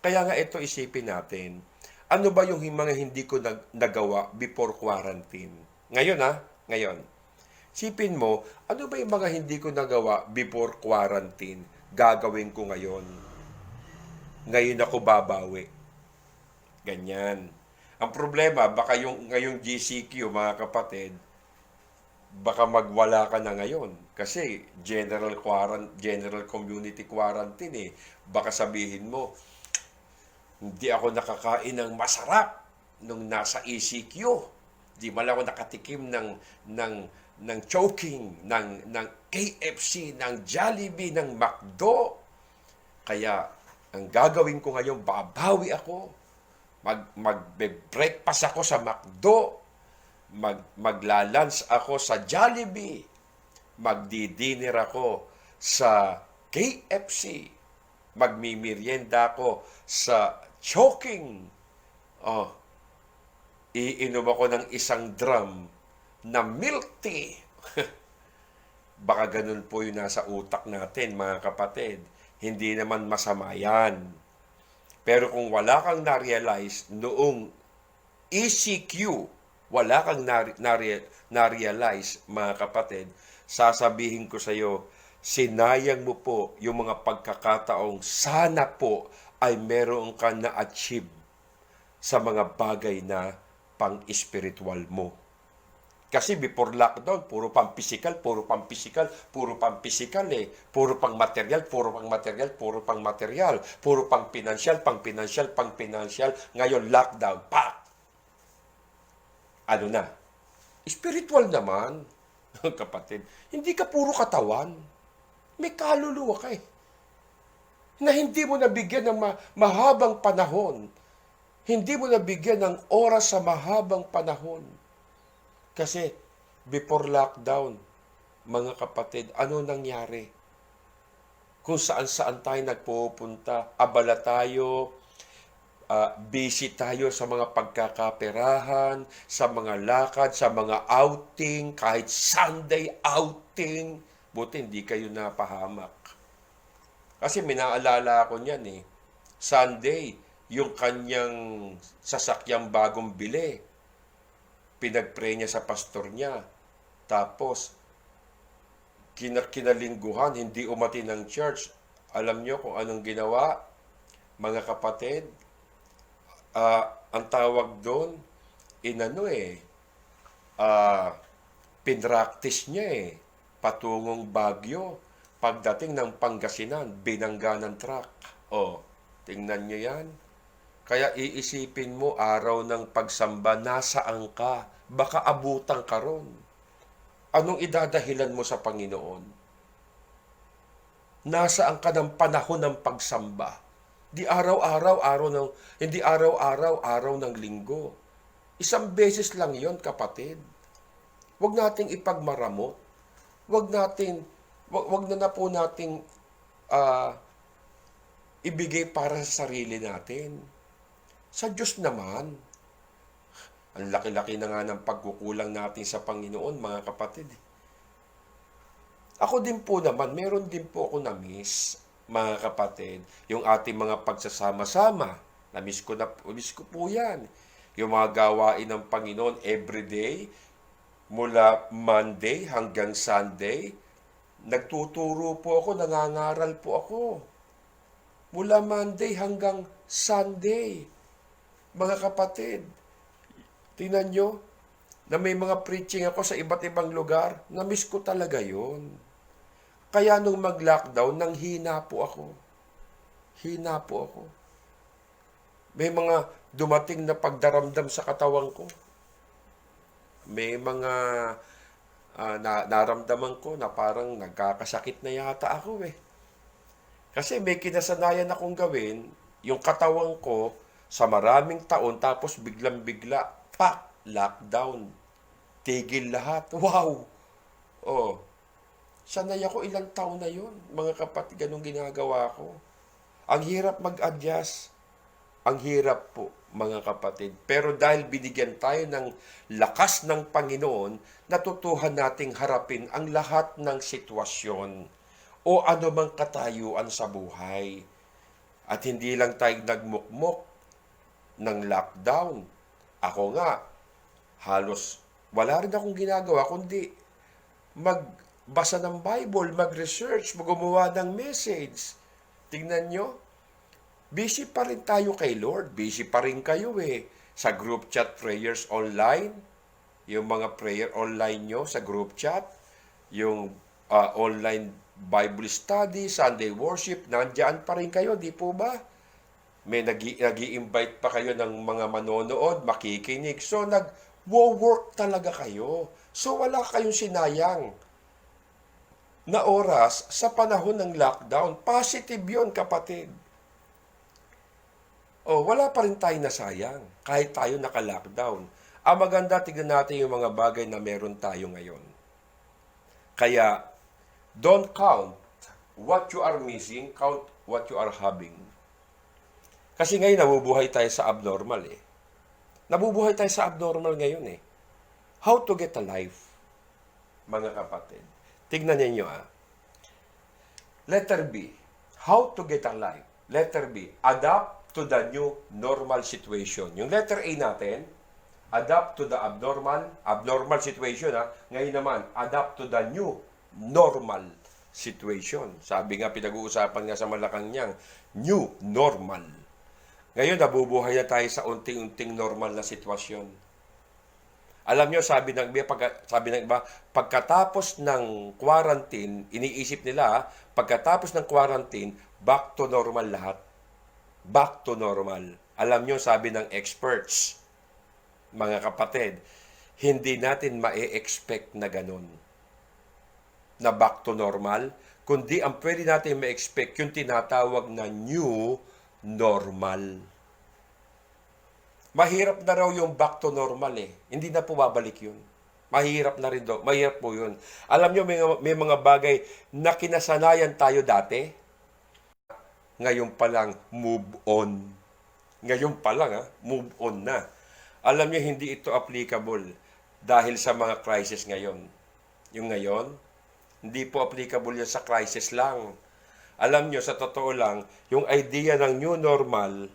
Kaya nga ito isipin natin, ano ba yung mga hindi ko nagawa before quarantine? Ngayon ngayon. Sipin mo, ano ba yung mga hindi ko nagawa before quarantine? Gagawin ko ngayon. Ngayon ako babawi. Ganyan. Ang problema, baka ngayong GCQ, mga kapatid, baka magwala ka na ngayon. Kasi general community quarantine eh. Baka sabihin mo, hindi ako nakakain ng masarap nung nasa ECQ. Di ba lang ako nakatikim ng choking, ng KFC, ng Jollibee, ng McDo. Kaya, ang gagawin ko ngayon, babawi ako. Mag-breakfast ako sa McDo. Magla-lunch ako sa Jollibee. Magdi-dinner ako sa KFC. Magmimerienda ako sa choking. Oh, iinom ako ng isang drum na milk tea. Baka ganun po yung nasa utak natin, mga kapatid. Hindi naman masama yan. Pero kung wala kang na-realize noong ECQ, wala kang na-realize, mga kapatid, sasabihin ko sa iyo, sinayang mo po yung mga pagkakataong sana po ay meron ka na-achieve sa mga bagay na pang-spiritual mo. Kasi before lockdown, puro pang physical eh. Puro pang material, puro pang financial. Ngayon, lockdown, pak! Ano na? Spiritual naman, kapatid. Hindi ka puro katawan. May kaluluwa ka eh. Na hindi mo nabigyan ng mahabang panahon. Hindi mo nabigyan ng oras sa mahabang panahon. Kasi before lockdown, mga kapatid, ano nangyari? Kung saan-saan tayo nagpupunta, abala tayo, busy tayo sa mga pagkakaperahan, sa mga lakad, sa mga outing, kahit Sunday outing. Buti hindi kayo napahamak. Kasi minaalala ko niyan eh. Sunday, yung kanyang sasakyang bagong bili, pinag-pray niya sa pastor niya. Tapos, kinalingguhan, hindi umati ng church. Alam niyo kung anong ginawa? Mga kapatid, ang tawag doon, pinractice niya eh. Patungong Baguio. Pagdating ng Pangasinan, binangga ng truck. O, tingnan niyo yan. Kaya iisipin mo, araw ng pagsamba, nasaan ka? Baka abutan ka ron. Anong idadahilan mo sa Panginoon? Nasaan ka ng panahon ng pagsamba? Hindi araw-araw, araw ng linggo. Isang beses lang yon, kapatid. Huwag nating ipagmaramot. Wag na po nating ibigay para sa sarili natin. Sa Diyos naman, ang laki-laki na nga ng pagkukulang natin sa Panginoon, mga kapatid. Ako din po naman, meron din po ako na-miss, mga kapatid, yung ating mga pagsasama-sama. Na-miss ko po yan. Yung mga gawain ng Panginoon everyday, mula Monday hanggang Sunday, nagtuturo po ako, nangangaral po ako. Mula Monday hanggang Sunday. Mga kapatid, tingnan nyo, na may mga preaching ako sa iba't ibang lugar, na-miss ko talaga yon. Kaya nung mag-lockdown, nang hina po ako. Hina po ako. May mga dumating na pagdaramdam sa katawan ko. May mga naramdaman ko na parang nagkakasakit na yata ako eh. Kasi may kinasanayan akong gawin, yung katawan ko sa maraming taon, tapos biglang-bigla, pak, lockdown. Tigil lahat. Wow! Oh, sanay ako ilang taon na yun. Mga kapatid, ganun ginagawa ko. Ang hirap mag-adjust. Ang hirap po, mga kapatid. Pero dahil binigyan tayo ng lakas ng Panginoon, natutuhan nating harapin ang lahat ng sitwasyon o anumang katayuan sa buhay. At hindi lang tayo nagmukmok ng lockdown. Ako nga, halos wala rin akong ginagawa kundi magbasa ng Bible, mag-research, gumawa ng message. Tingnan nyo, busy pa rin tayo kay Lord. Busy pa rin kayo eh. Sa group chat prayers online, yung mga prayer online nyo sa group chat, yung online Bible study, Sunday worship, nandiyan pa rin kayo, di po ba? May nag-i-invite pa kayo ng mga manonood, makikinig. So, nag-work talaga kayo. So, wala kayong sinayang na oras sa panahon ng lockdown. Positive yun, kapatid. Oh, wala pa rin tayo nasayang kahit tayo naka-lockdown. Ang maganda, tignan natin yung mga bagay na meron tayo ngayon. Kaya, don't count what you are missing, count what you are having. Kasi ngayon, nabubuhay tayo sa abnormal eh. Nabubuhay tayo sa abnormal ngayon eh. How to get a life, mga kapatid. Tignan ninyo Letter B, how to get a life. Letter B, adapt to the new normal situation. Yung letter A natin, adapt to the abnormal situation. Ngayon naman, adapt to the new normal situation. Sabi nga, pinag-uusapan nga sa Malacanang, new normal. Ngayon, nabubuhay na tayo sa unting-unting normal na sitwasyon. Alam nyo, sabi ng iba, pagkatapos ng quarantine, iniisip nila, pagkatapos ng quarantine, back to normal lahat. Back to normal. Alam nyo, sabi ng experts, mga kapatid, hindi natin ma-expect na ganun. Na back to normal, kundi ang pwede natin ma-expect yung tinatawag na new normal. Mahirap na raw yung back to normal eh. Hindi na po babalik yun. Mahirap na rin daw. Mahirap po yun. Alam nyo, may mga bagay na kinasanayan tayo dati. Ngayon pa lang, move on. Ngayon pa lang, move on na. Alam nyo, hindi ito applicable dahil sa mga crisis ngayon. Yung ngayon, hindi po applicable yan sa crisis lang. Alam nyo, sa totoo lang, yung idea ng new normal,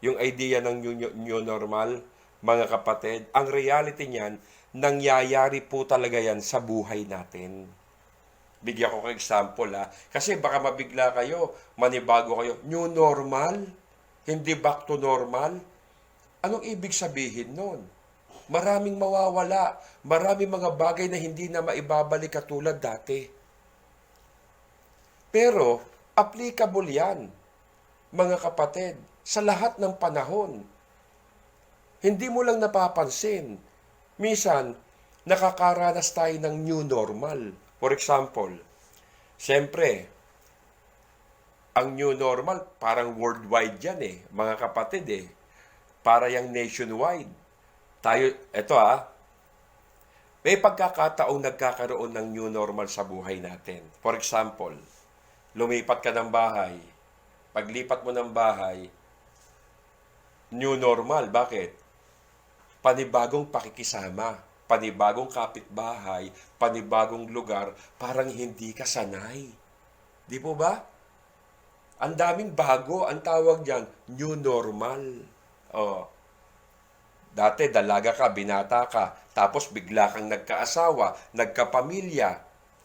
new normal, mga kapatid, ang reality niyan, nangyayari po talaga yan sa buhay natin. Bigyan ko ng example kasi baka mabigla kayo, manibago kayo, new normal, hindi back to normal. Anong ibig sabihin nun? Maraming mawawala, maraming mga bagay na hindi na maibabalik katulad dati. Pero, applicable yan, mga kapatid, sa lahat ng panahon. Hindi mo lang napapansin. Minsan, nakakaranas tayo ng new normal. For example, siyempre, ang new normal, parang worldwide yan mga kapatid Para yung nationwide. Tayo, may pagkakataong nagkakaroon ng new normal sa buhay natin. For example, lumipat ka ng bahay. Paglipat mo ng bahay, new normal. Bakit? Panibagong pakikisama, panibagong kapitbahay, panibagong lugar, parang hindi ka sanay. Di po ba? Ang daming bago, ang tawag diyan, new normal. Dati dalaga ka, binata ka, tapos bigla kang nagkaasawa, nagkapamilya.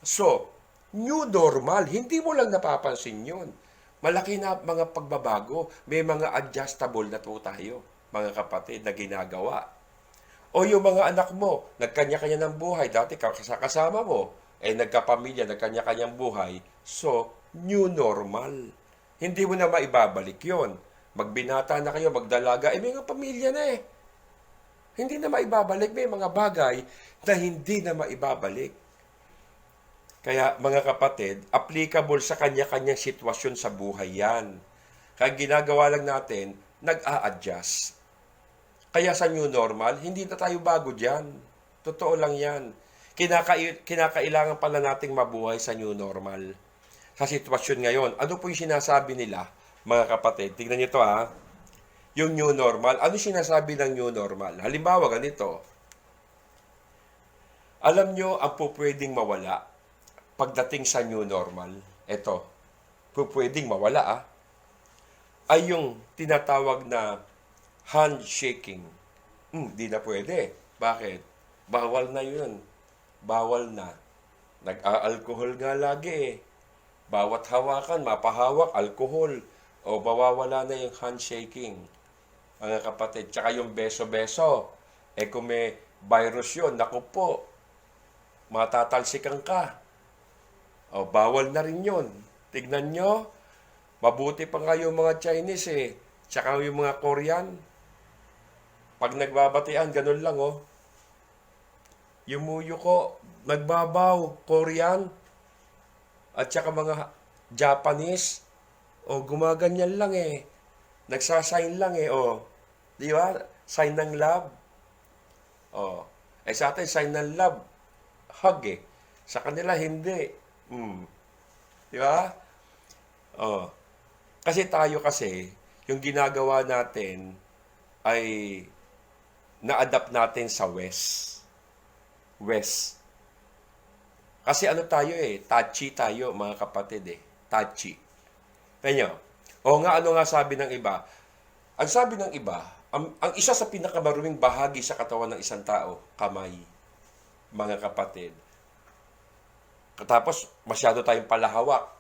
So, new normal, hindi mo lang napapansin yun. Malaki na mga pagbabago, may mga adjustable na po tayo. mga kapatid, na ginagawa. O yung mga anak mo, nagkanya-kanya ng buhay. Dati kasama mo, nagkapamilya, nagkanya-kanyang buhay. So, new normal. Hindi mo na maibabalik yon. Magbinata na kayo, magdalaga, may mga pamilya na eh. Hindi na maibabalik. May mga bagay na hindi na maibabalik. Kaya mga kapatid, applicable sa kanya-kanyang sitwasyon sa buhay yan. Kaya ginagawa lang natin, nag-a-adjust. Kaya sa new normal, hindi na tayo bago dyan. Totoo lang yan. Kinakailangan pala nating mabuhay sa new normal. Sa sitwasyon ngayon, ano po yung sinasabi nila, mga kapatid? Tingnan niyo to ha. Yung new normal, ano sinasabi ng new normal? Halimbawa, ganito. Alam nyo, ang pwedeng mawala pagdating sa new normal, eto, pwedeng mawala ay yung tinatawag na handshaking. Di na pwede. Bakit? Bawal na yun. Bawal na. Nag-a-alcohol nga lagi eh. Bawat hawakan, mapahawak, alcohol. O mawawala na yung handshaking. Mga kapatid, tsaka yung beso-beso. Kung may virus yun, naku po, matatalsikan ka. O, bawal na rin yun. Tignan nyo, mabuti pa nga yung mga Chinese eh. Tsaka yung mga Korean. Pag nagbabatian, ganun lang oh. Yung muyo ko, nagbabaw, Korean. At tsaka mga Japanese, gumaganyan lang eh. Nagsasign lang eh, Di ba? Sign ng love. Sa atin, sign ng love, hug eh. Sa kanila, hindi. Di ba? Kasi tayo yung ginagawa natin ay na-adapt natin sa West. Kasi ano tayo touchy tayo mga kapatid touchy. Kaya ano nga sabi ng iba? Ang sabi ng iba, ang isa sa pinakamaruming bahagi sa katawan ng isang tao, kamay, mga kapatid. Tapos masyado tayong palahawak.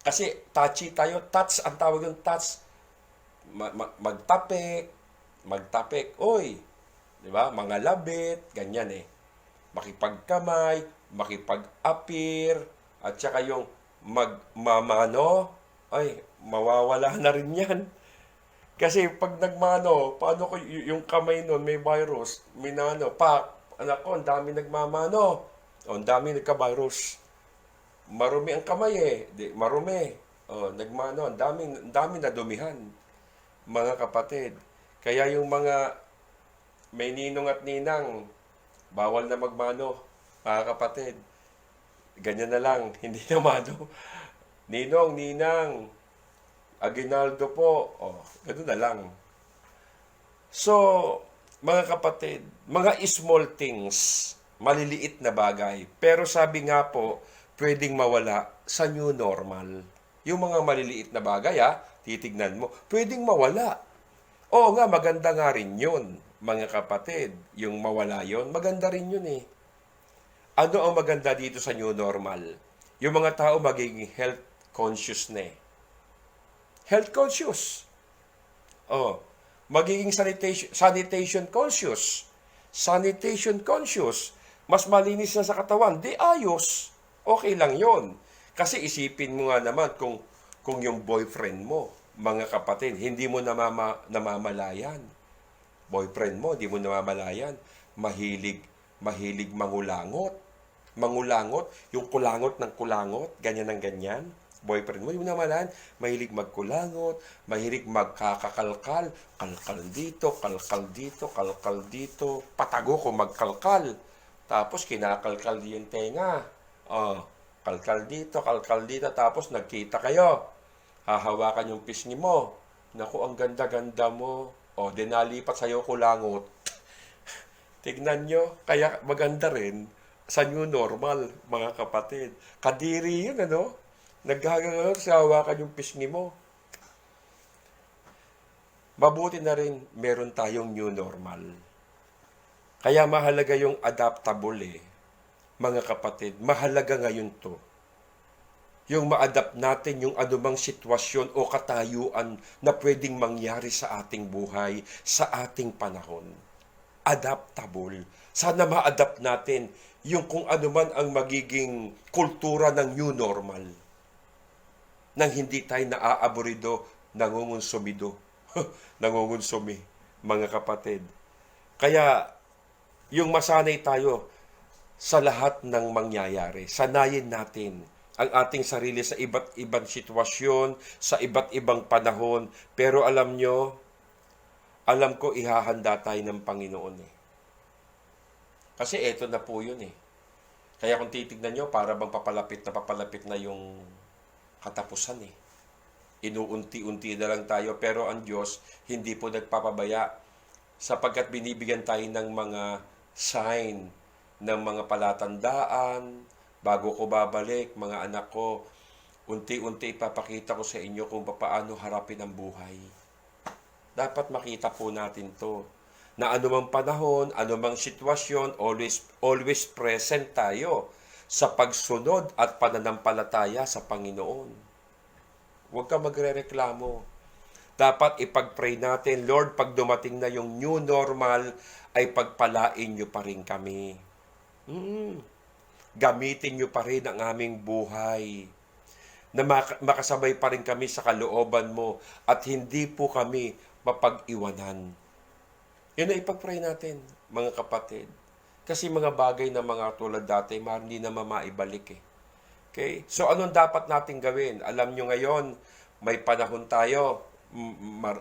Kasi touchy tayo, touch, ang tawag yung touch. Magtapik, oy. 'Di ba? Mga labit, ganyan makipagkamay, makipag-appear, at saka yung magmamano, mawawala na rin yan. Kasi pag nagmano, paano ko yung kamay nun, may virus, anak ko, ang dami nagmamano, ang dami nagka-virus. Marumi ang kamay marumi. Nagmano, ang dami nadumihan, mga kapatid. Kaya yung mga may ninong at ninang, bawal na magmano, mga kapatid. Ganyan na lang, hindi na mano. Ninong, ninang, Aguinaldo po. Ganun na lang. So, mga kapatid, mga small things, maliliit na bagay. Pero sabi nga po, pwedeng mawala sa new normal. Yung mga maliliit na bagay, titignan mo, pwedeng mawala. Oo nga, maganda nga rin yun. Mga kapatid, yung mawala yon, maganda rin yun Ano ang maganda dito sa new normal? Yung mga tao magiging health conscious na Health conscious. Magiging sanitation conscious. Sanitation conscious. Mas malinis na sa katawan. Di ayos. Okay lang yon. Kasi isipin mo nga naman kung yung boyfriend mo, mga kapatid, hindi mo namamalayan. Boyfriend mo, di mo namamalayan, mahilig mangulangot. Yung kulangot ng kulangot, ganyan ng ganyan. Boyfriend mo, di mo namamalayan, mahilig magkulangot, mahilig magkakakalkal, kalkal dito, patago ko magkalkal. Tapos kinakalkal yung tenga. Kalkal dito, tapos nagkita kayo. Hahawakan yung pisngi mo. Naku, ang ganda-ganda mo. Dinalipat sa'yo kulangot. Tignan nyo, kaya maganda rin sa new normal, mga kapatid. Kadiri yun, Naghahanggang sa hawakan yung pisngi mo. Mabuti na rin meron tayong new normal. Kaya mahalaga yung adaptable, mga kapatid. Mahalaga ngayon to. Yung ma-adapt natin yung anumang sitwasyon o katayuan na pwedeng mangyari sa ating buhay, sa ating panahon. Adaptable. Sana ma-adapt natin yung kung ano man ang magiging kultura ng new normal nang hindi tayo naaaborido, nangungonsumido, nangungonsumi, mga kapatid. Kaya, yung masanay tayo sa lahat ng mangyayari. Sanayin natin ang ating sarili sa iba't ibang sitwasyon, sa iba't ibang panahon. Pero alam ko ihahanda tayo ng Panginoon eh. Kasi eto na po yun eh. Kaya kung titignan nyo, para bang papalapit na yung katapusan eh. Inuunti-unti na lang tayo, pero ang Diyos hindi po nagpapabaya sapagkat binibigyan tayo ng mga sign, ng mga palatandaan, bago ko babalik, mga anak ko, unti-unti ipapakita ko sa inyo kung paano harapin ang buhay. Dapat makita po natin to na anumang panahon, anumang sitwasyon, always present tayo sa pagsunod at pananampalataya sa Panginoon. Huwag ka magrereklamo. Dapat ipag-pray natin, Lord, pag dumating na yung new normal, ay pagpalain niyo pa rin kami. Gamitin niyo pa rin ang aming buhay. Na makasabay pa rin kami sa kalooban mo at hindi po kami mapag-iwanan. Yun na ipag-pray natin, mga kapatid. Kasi mga bagay na mga tulad dati, hindi na maibalik eh. Okay? So, anong dapat natin gawin? Alam nyo ngayon, may panahon tayo.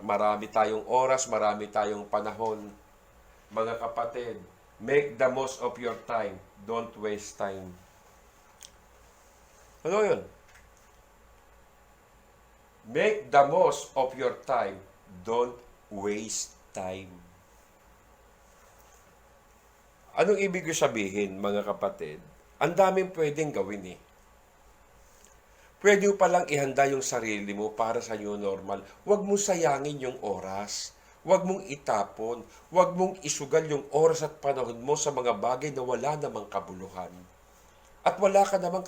Marami tayong oras, marami tayong panahon. Mga kapatid, make the most of your time. Don't waste time. Ano yun? Make the most of your time. Don't waste time. Anong ibig sabihin, mga kapatid? Ang daming pwedeng gawin eh. Pwede mo palang ihanda yung sarili mo para sa new normal. Huwag mong sayangin yung oras. Huwag mong itapon. Huwag mong isugal yung oras at panahon mo sa mga bagay na wala namang kabuluhan. At wala ka namang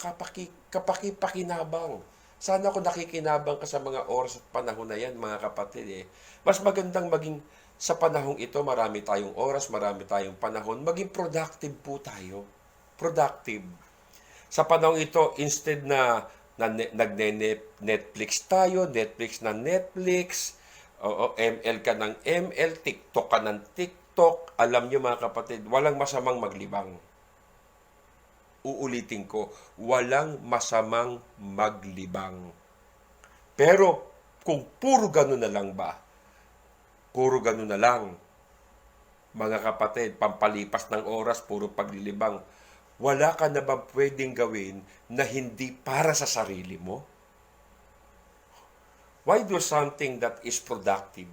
kapakipakinabang. Sana kung nakikinabang ka sa mga oras at panahon na yan, mga kapatid eh. Mas magandang maging sa panahong ito, marami tayong oras, marami tayong panahon, maging productive po tayo. Productive. Sa panahong ito, instead na nag-Netflix tayo, Netflix na Netflix, ML ka ng ML, TikTok ka ng TikTok, alam nyo mga kapatid, walang masamang maglibang. Uulitin ko, walang masamang maglibang. Pero, kung puro ganun na lang ba, puro ganun na lang, mga kapatid, pampalipas ng oras, puro paglilibang, wala ka na ba pwedeng gawin na hindi para sa sarili mo? Why do something that is productive?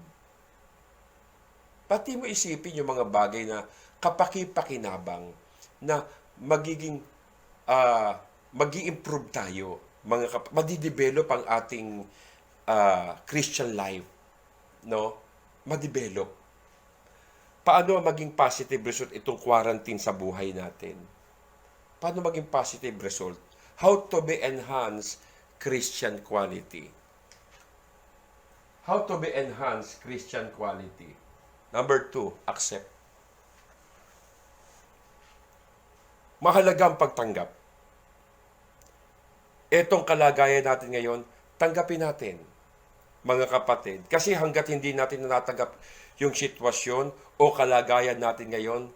Pati mo isipin yung mga bagay na kapakipakinabang na magi-improve tayo, madidevelop ang ating Christian life, no? Madevelop. Paano maging positive result itong quarantine sa buhay natin? Paano maging positive result? How to be enhance Christian quality? How to be enhance Christian quality? Number 2, accept. Mahalagang pagtanggap. Etong kalagayan natin ngayon, tanggapin natin, mga kapatid. Kasi hanggat hindi natin natatanggap yung sitwasyon o kalagayan natin ngayon,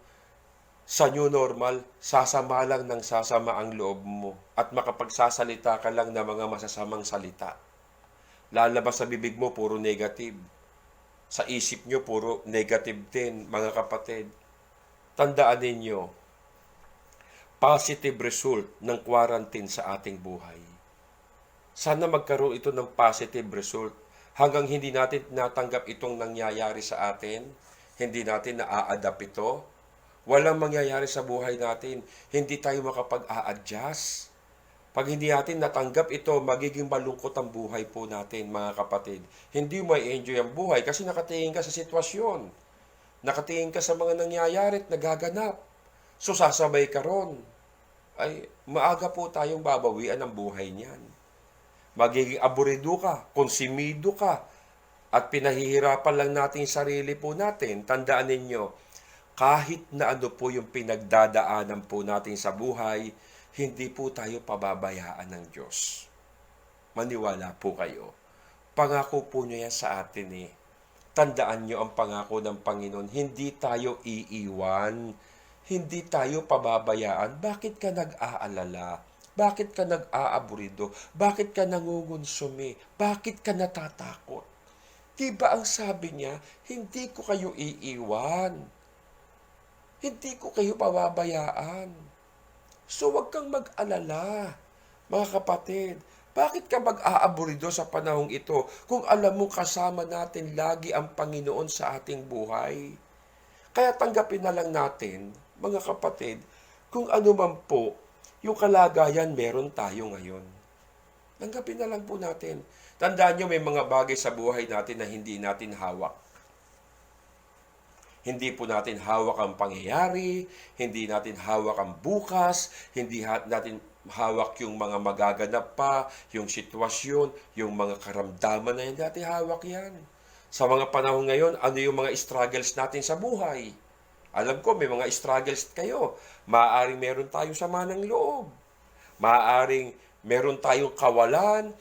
sa new normal, sasama lang ng sasama ang loob mo at makapagsasalita ka lang ng mga masasamang salita. Lalabas sa bibig mo, puro negative. Sa isip nyo, puro negative din, mga kapatid. Tandaan ninyo, positive result ng quarantine sa ating buhay. Sana magkaroon ito ng positive result. Hanggang hindi natin natanggap itong nangyayari sa atin, hindi natin na-a-adapt ito, walang mangyayari sa buhay natin, hindi tayo makapag-a-adjust. Pag hindi natin natanggap ito, magiging malungkot ang buhay po natin, mga kapatid. Hindi mo i-enjoy ang buhay kasi nakatingin ka sa sitwasyon. Nakatingin ka sa mga nangyayari at nagaganap. So sasabay ka ron. Ay, maaga po tayong babawian ang buhay niyan. magiging aburido ka, konsumido ka, at pinahihirapan lang natin sarili po natin. Tandaan ninyo, kahit na ano po yung pinagdadaanan po natin sa buhay, hindi po tayo pababayaan ng Diyos. Maniwala po kayo. Pangako po niya yan sa atin eh. Tandaan niyo ang pangako ng Panginoon, hindi tayo iiwan, hindi tayo pababayaan. Bakit ka nag-aalala? Bakit ka nag-aaburido? Bakit ka nangungonsumi? Bakit ka natatakot? Diba ang sabi niya, hindi ko kayo iiwan. Hindi ko kayo pababayaan. So wag kang mag-alala, mga kapatid. Bakit ka mag-aaburido sa panahong ito kung alam mo kasama natin lagi ang Panginoon sa ating buhay? Kaya tanggapin na lang natin, mga kapatid, kung ano man po yung kalagayan meron tayo ngayon. Tanggapin na lang po natin. Tandaan nyo, may mga bagay sa buhay natin na hindi natin hawak. Hindi po natin hawak ang pangyayari, hindi natin hawak ang bukas, hindi natin hawak yung mga magaganap pa, yung sitwasyon, yung mga karamdaman na hindi natin hawak yan. Sa mga panahon ngayon, ano yung mga struggles natin sa buhay? Alam ko, may mga struggles kayo. Maaaring meron tayong sama ng loob. Maaaring meron tayong kawalan,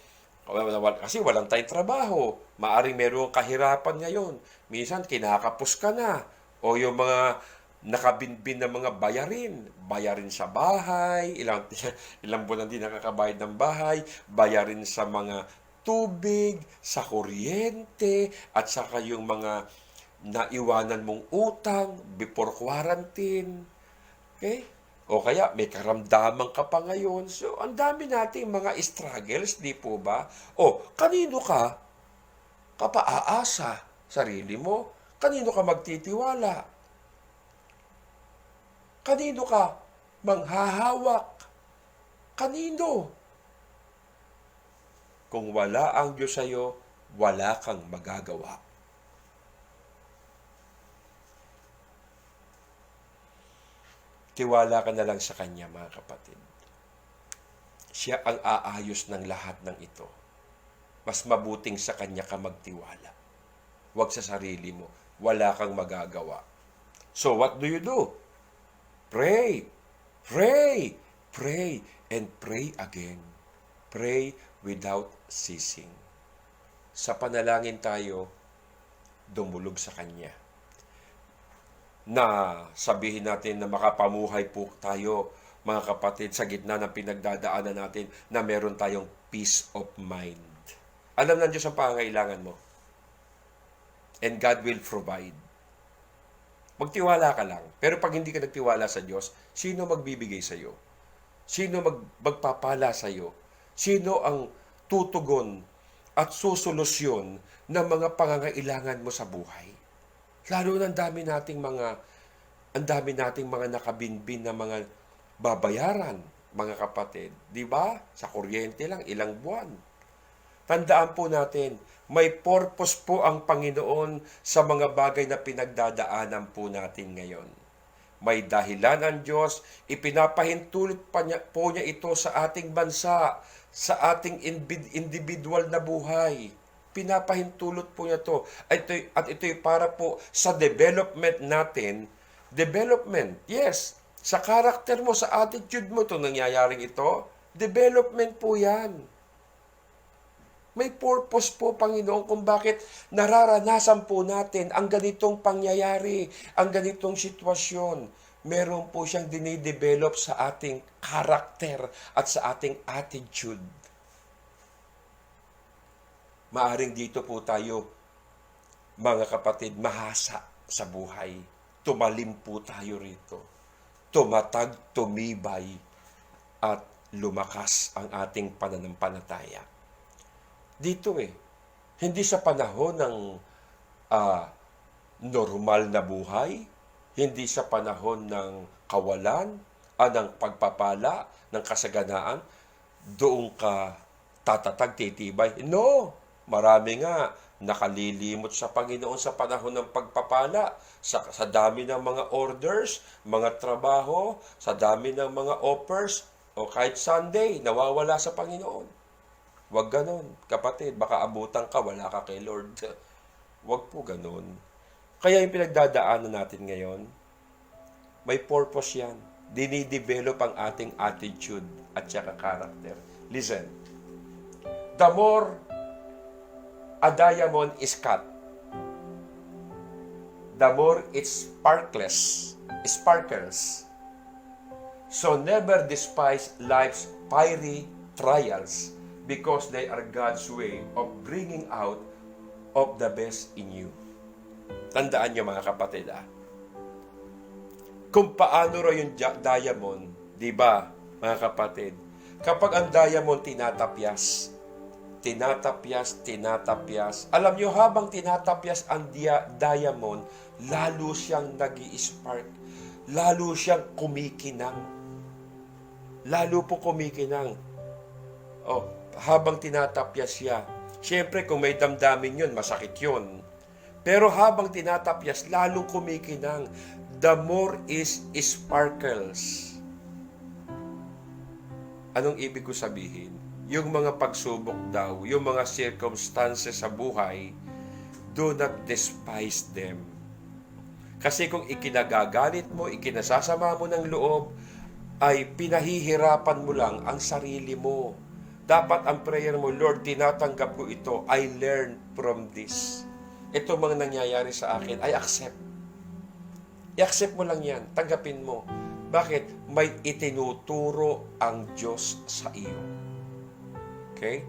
kasi walang tayong trabaho. Maaaring meron kahirapan ngayon. Minsan, kinakapos ka na. O yung mga nakabinbin na mga bayarin sa bahay, ilang buwan hindi nakakabayad ng bahay, bayarin sa mga tubig, sa kuryente, at saka yung mga naiwanan mong utang before quarantine. Okay? O kaya may karamdaman ka pa ngayon. So, ang dami nating mga struggles, di po ba? O, kanino ka aasa? Sarili mo? Kanino ka magtitiwala? Kanino ka manghahawak? Kanino? Kung wala ang Diyos sa'yo, wala kang magagawa. Tiwala ka na lang sa Kanya, mga kapatid. Siya ang aayos ng lahat ng ito. Mas mabuting sa Kanya ka magtiwala. Huwag sa sarili mo. Wala kang magagawa. So what do you do? Pray. Pray. Pray. And pray again. Pray without ceasing. Sa panalangin tayo, dumulog sa Kanya. Na sabihin natin na makapamuhay po tayo, mga kapatid, sa gitna ng pinagdadaanan natin na meron tayong peace of mind. Alam ng Diyos ang pangangailangan mo. And God will provide. Magtiwala ka lang. Pero pag hindi ka nagtiwala sa Diyos, sino magbibigay sa iyo? Sino magpapala sa iyo? Sino ang tutugon at susolusyon ng mga pangangailangan mo sa buhay? Lalo na ang dami nating mga nakabinbin na mga babayaran, mga kapatid. Di ba? Sa kuryente lang, ilang buwan. Tandaan po natin, may purpose po ang Panginoon sa mga bagay na pinagdadaanan po natin ngayon. May dahilan ang Diyos, ipinapahintulot po niya ito sa ating bansa, sa ating individual na buhay. Pinapahintulot po niya ito. At ito'y para po sa development natin. Development, yes. Sa karakter mo, sa attitude mo, itong nangyayaring ito, development po yan. May purpose po, Panginoon, kung bakit nararanasan po natin ang ganitong pangyayari, ang ganitong sitwasyon. Meron po siyang dinidevelop sa ating karakter at sa ating attitude. Maaring dito po tayo, mga kapatid, mahasa sa buhay. Tumalim po tayo rito. Tumatag, tumibay, at lumakas ang ating pananampalataya. Dito hindi sa panahon ng normal na buhay, hindi sa panahon ng kawalan, ng pagpapala, ng kasaganaan, doon ka tatatag, titibay. No! Marami nga nakalilimot sa Panginoon sa panahon ng pagpapala, sa dami ng mga orders, mga trabaho, sa dami ng mga offers, o kahit Sunday, nawawala sa Panginoon. Huwag ganon, kapatid. Baka abutan ka, wala ka kay Lord. Huwag po ganon. Kaya yung pinagdadaanan natin ngayon, may purpose yan. Dinidevelop ang ating attitude at saka character. Listen, the more a diamond is cut, the more it sparkles. So never despise life's fiery trials because they are God's way of bringing out of the best in you. Tandaan niyo mga kapatid, kung paano raw yung diamond, di ba mga kapatid? Kapag ang diamond tinatapyas, alam niyo habang tinatapyas ang diamond, lalo siyang nag-i-spark, lalo siyang kumikinang. Lalo po kumikinang. Habang tinatapyas siya. Siyempre, kung may damdamin yun, masakit yun. Pero habang tinatapyas, lalong kumikinang. The more is sparkles. Anong ibig ko sabihin? Yung mga pagsubok daw, yung mga circumstances sa buhay, do not despise them. Kasi kung ikinagagalit mo, ikinasasama mo ng loob, ay pinahihirapan mo lang ang sarili mo. Dapat ang prayer mo, Lord, tinatanggap ko ito. I learn from this. Ito mga nangyayari sa akin, I accept. I-accept mo lang yan. Tanggapin mo. Bakit? May itinuturo ang Diyos sa iyo. Okay?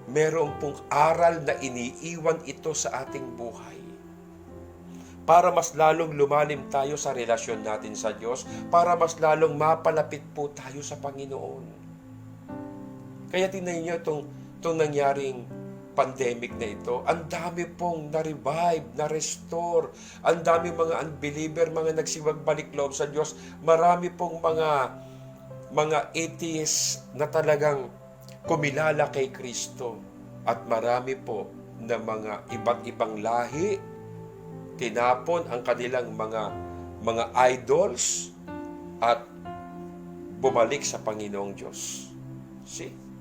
Meron pong aral na iniiwan ito sa ating buhay. Para mas lalong lumalim tayo sa relasyon natin sa Diyos, para mas lalong mapalapit po tayo sa Panginoon. Kaya tingnan niyo itong nangyaring pandemic na ito, ang dami pong na-revive, na-restore, ang dami mga unbeliever, mga nagsiwagbalik loob sa Diyos, marami pong mga atheists na talagang kumilala kay Kristo, at marami po na mga iba't ibang lahi, tinapon ang kanilang mga idols at bumalik sa Panginoong Diyos. See?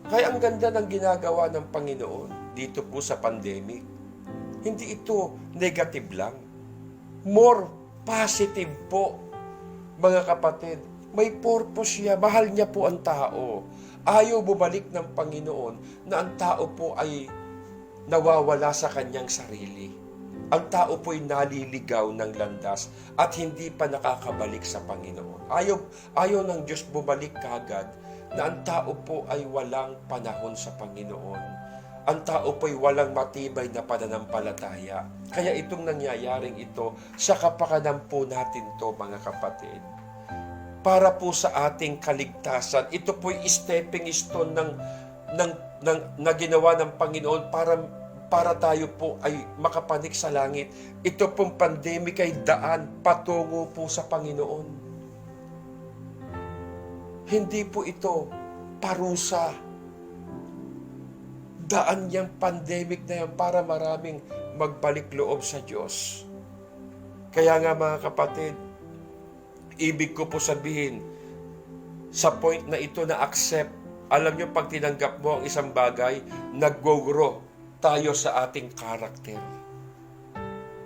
Kaya ang ganda ng ginagawa ng Panginoon dito po sa pandemic. Hindi ito negative lang. More positive po, mga kapatid. May purpose siya. Mahal niya po ang tao. Ayaw bumalik ng Panginoon na ang tao po ay nawawala sa kanyang sarili. Ang tao po ay naliligaw ng landas at hindi pa nakakabalik sa Panginoon. Ayaw ng Diyos bumalik kagad na ang tao po ay walang panahon sa Panginoon. Ang tao po ay walang matibay na pananampalataya. Kaya itong nangyayaring ito, sa kapakanan po natin to mga kapatid. Para po sa ating kaligtasan, ito po ay stepping stone na ginawa ng Panginoon para tayo po ay makapanik sa langit. Ito pong pandemic ay daan patungo po sa Panginoon. Hindi po ito parusa. Daan yung pandemic na yan para maraming magbalik loob sa Diyos. Kaya nga mga kapatid, ibig ko po sabihin, sa point na ito na accept, alam nyo pag tinanggap mo ang isang bagay, nag-grow tayo sa ating karakter.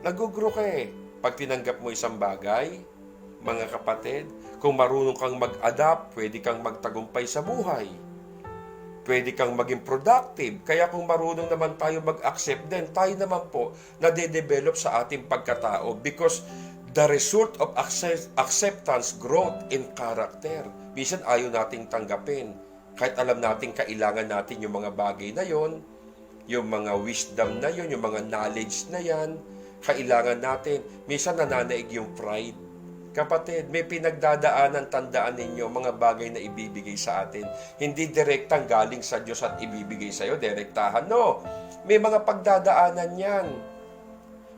Nag-grow ka pag tinanggap mo isang bagay, mga kapatid, kung marunong kang mag-adapt, pwede kang magtagumpay sa buhay. Pwede kang maging productive. Kaya kung marunong naman tayo mag-accept, then tayo naman po nade-develop sa ating pagkatao because the result of acceptance, growth in character. Minsan ayaw nating tanggapin. Kahit alam natin kailangan natin yung mga bagay na yon, yung mga wisdom na yon, yung mga knowledge na yan, kailangan natin. Minsan nananaig yung pride. Kapatid, may pinagdadaanan, tandaan ninyo, mga bagay na ibibigay sa atin. Hindi direktang galing sa Diyos at ibibigay sa iyo, direktahan. No, may mga pagdadaanan yan.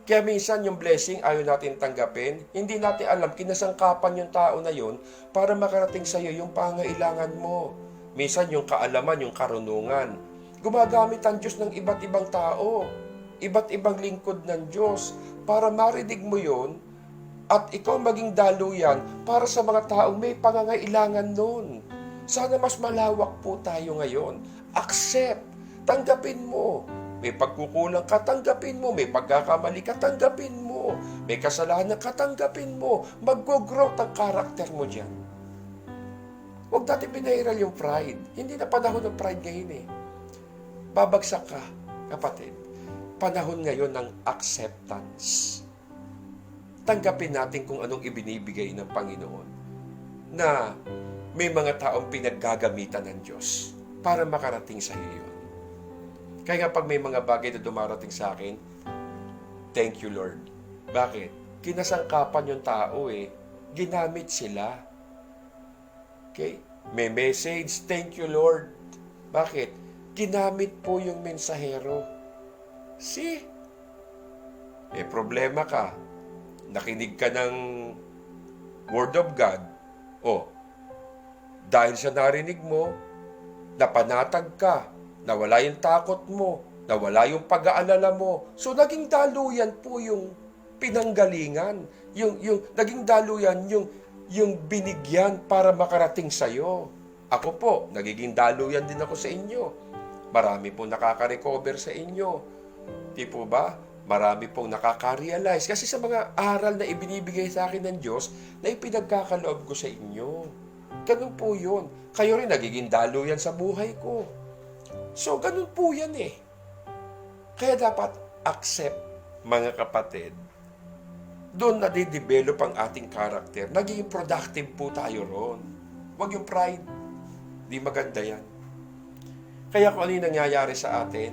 Kaya minsan yung blessing ayaw natin tanggapin, hindi natin alam, kinasangkapan yung tao na yun para makarating sa iyo yung pangailangan mo. Minsan yung kaalaman, yung karunungan. Gumagamit ang Diyos ng iba't ibang tao, iba't ibang lingkod ng Diyos para marinig mo yun, at ikaw maging daluyan para sa mga taong may pangangailangan noon. Sana mas malawak po tayo ngayon. Accept. Tanggapin mo. May pagkukulang ka, tanggapin mo. May pagkakamali ka, tanggapin mo. May kasalanan ka, tanggapin mo. Mag-grow ang karakter mo dyan. Huwag natin pinahiral yung pride. Hindi na panahon ng pride ngayon eh. Babagsak ka, kapatid. Panahon ngayon ng acceptance. Tanggapin natin kung anong ibinibigay ng Panginoon na may mga taong pinaggagamitan ng Diyos para makarating sa iyo yun. Kaya pag may mga bagay na dumarating sa akin, thank you Lord. Bakit? Kinasangkapan yung tao eh. Ginamit sila. Okay? May message, thank you Lord. Bakit? Ginamit po yung mensahero. See? May problema ka. Nakinig ka ng Word of God. O, dahil sa narinig mo, napanatag ka, nawala yung takot mo, nawala yung pag-aalala mo. So, naging daluyan po yung pinanggalingan. Naging daluyan yung binigyan para makarating sa'yo. Ako po, nagiging daluyan din ako sa inyo. Marami pong nakaka-recover sa inyo. Di po ba? Marami pong nakaka-realize. Kasi sa mga aral na ibinibigay sa akin ng Diyos, na ipinagkakaloob ko sa inyo. Ganun po yun. Kayo rin nagiging daluyan sa buhay ko. So, ganun po yan eh. Kaya dapat accept, mga kapatid. Doon nadidevelop ang ating karakter. Naging productive po tayo ron. Huwag yung pride. Di maganda yan. Kaya kung ano yung nangyayari sa atin,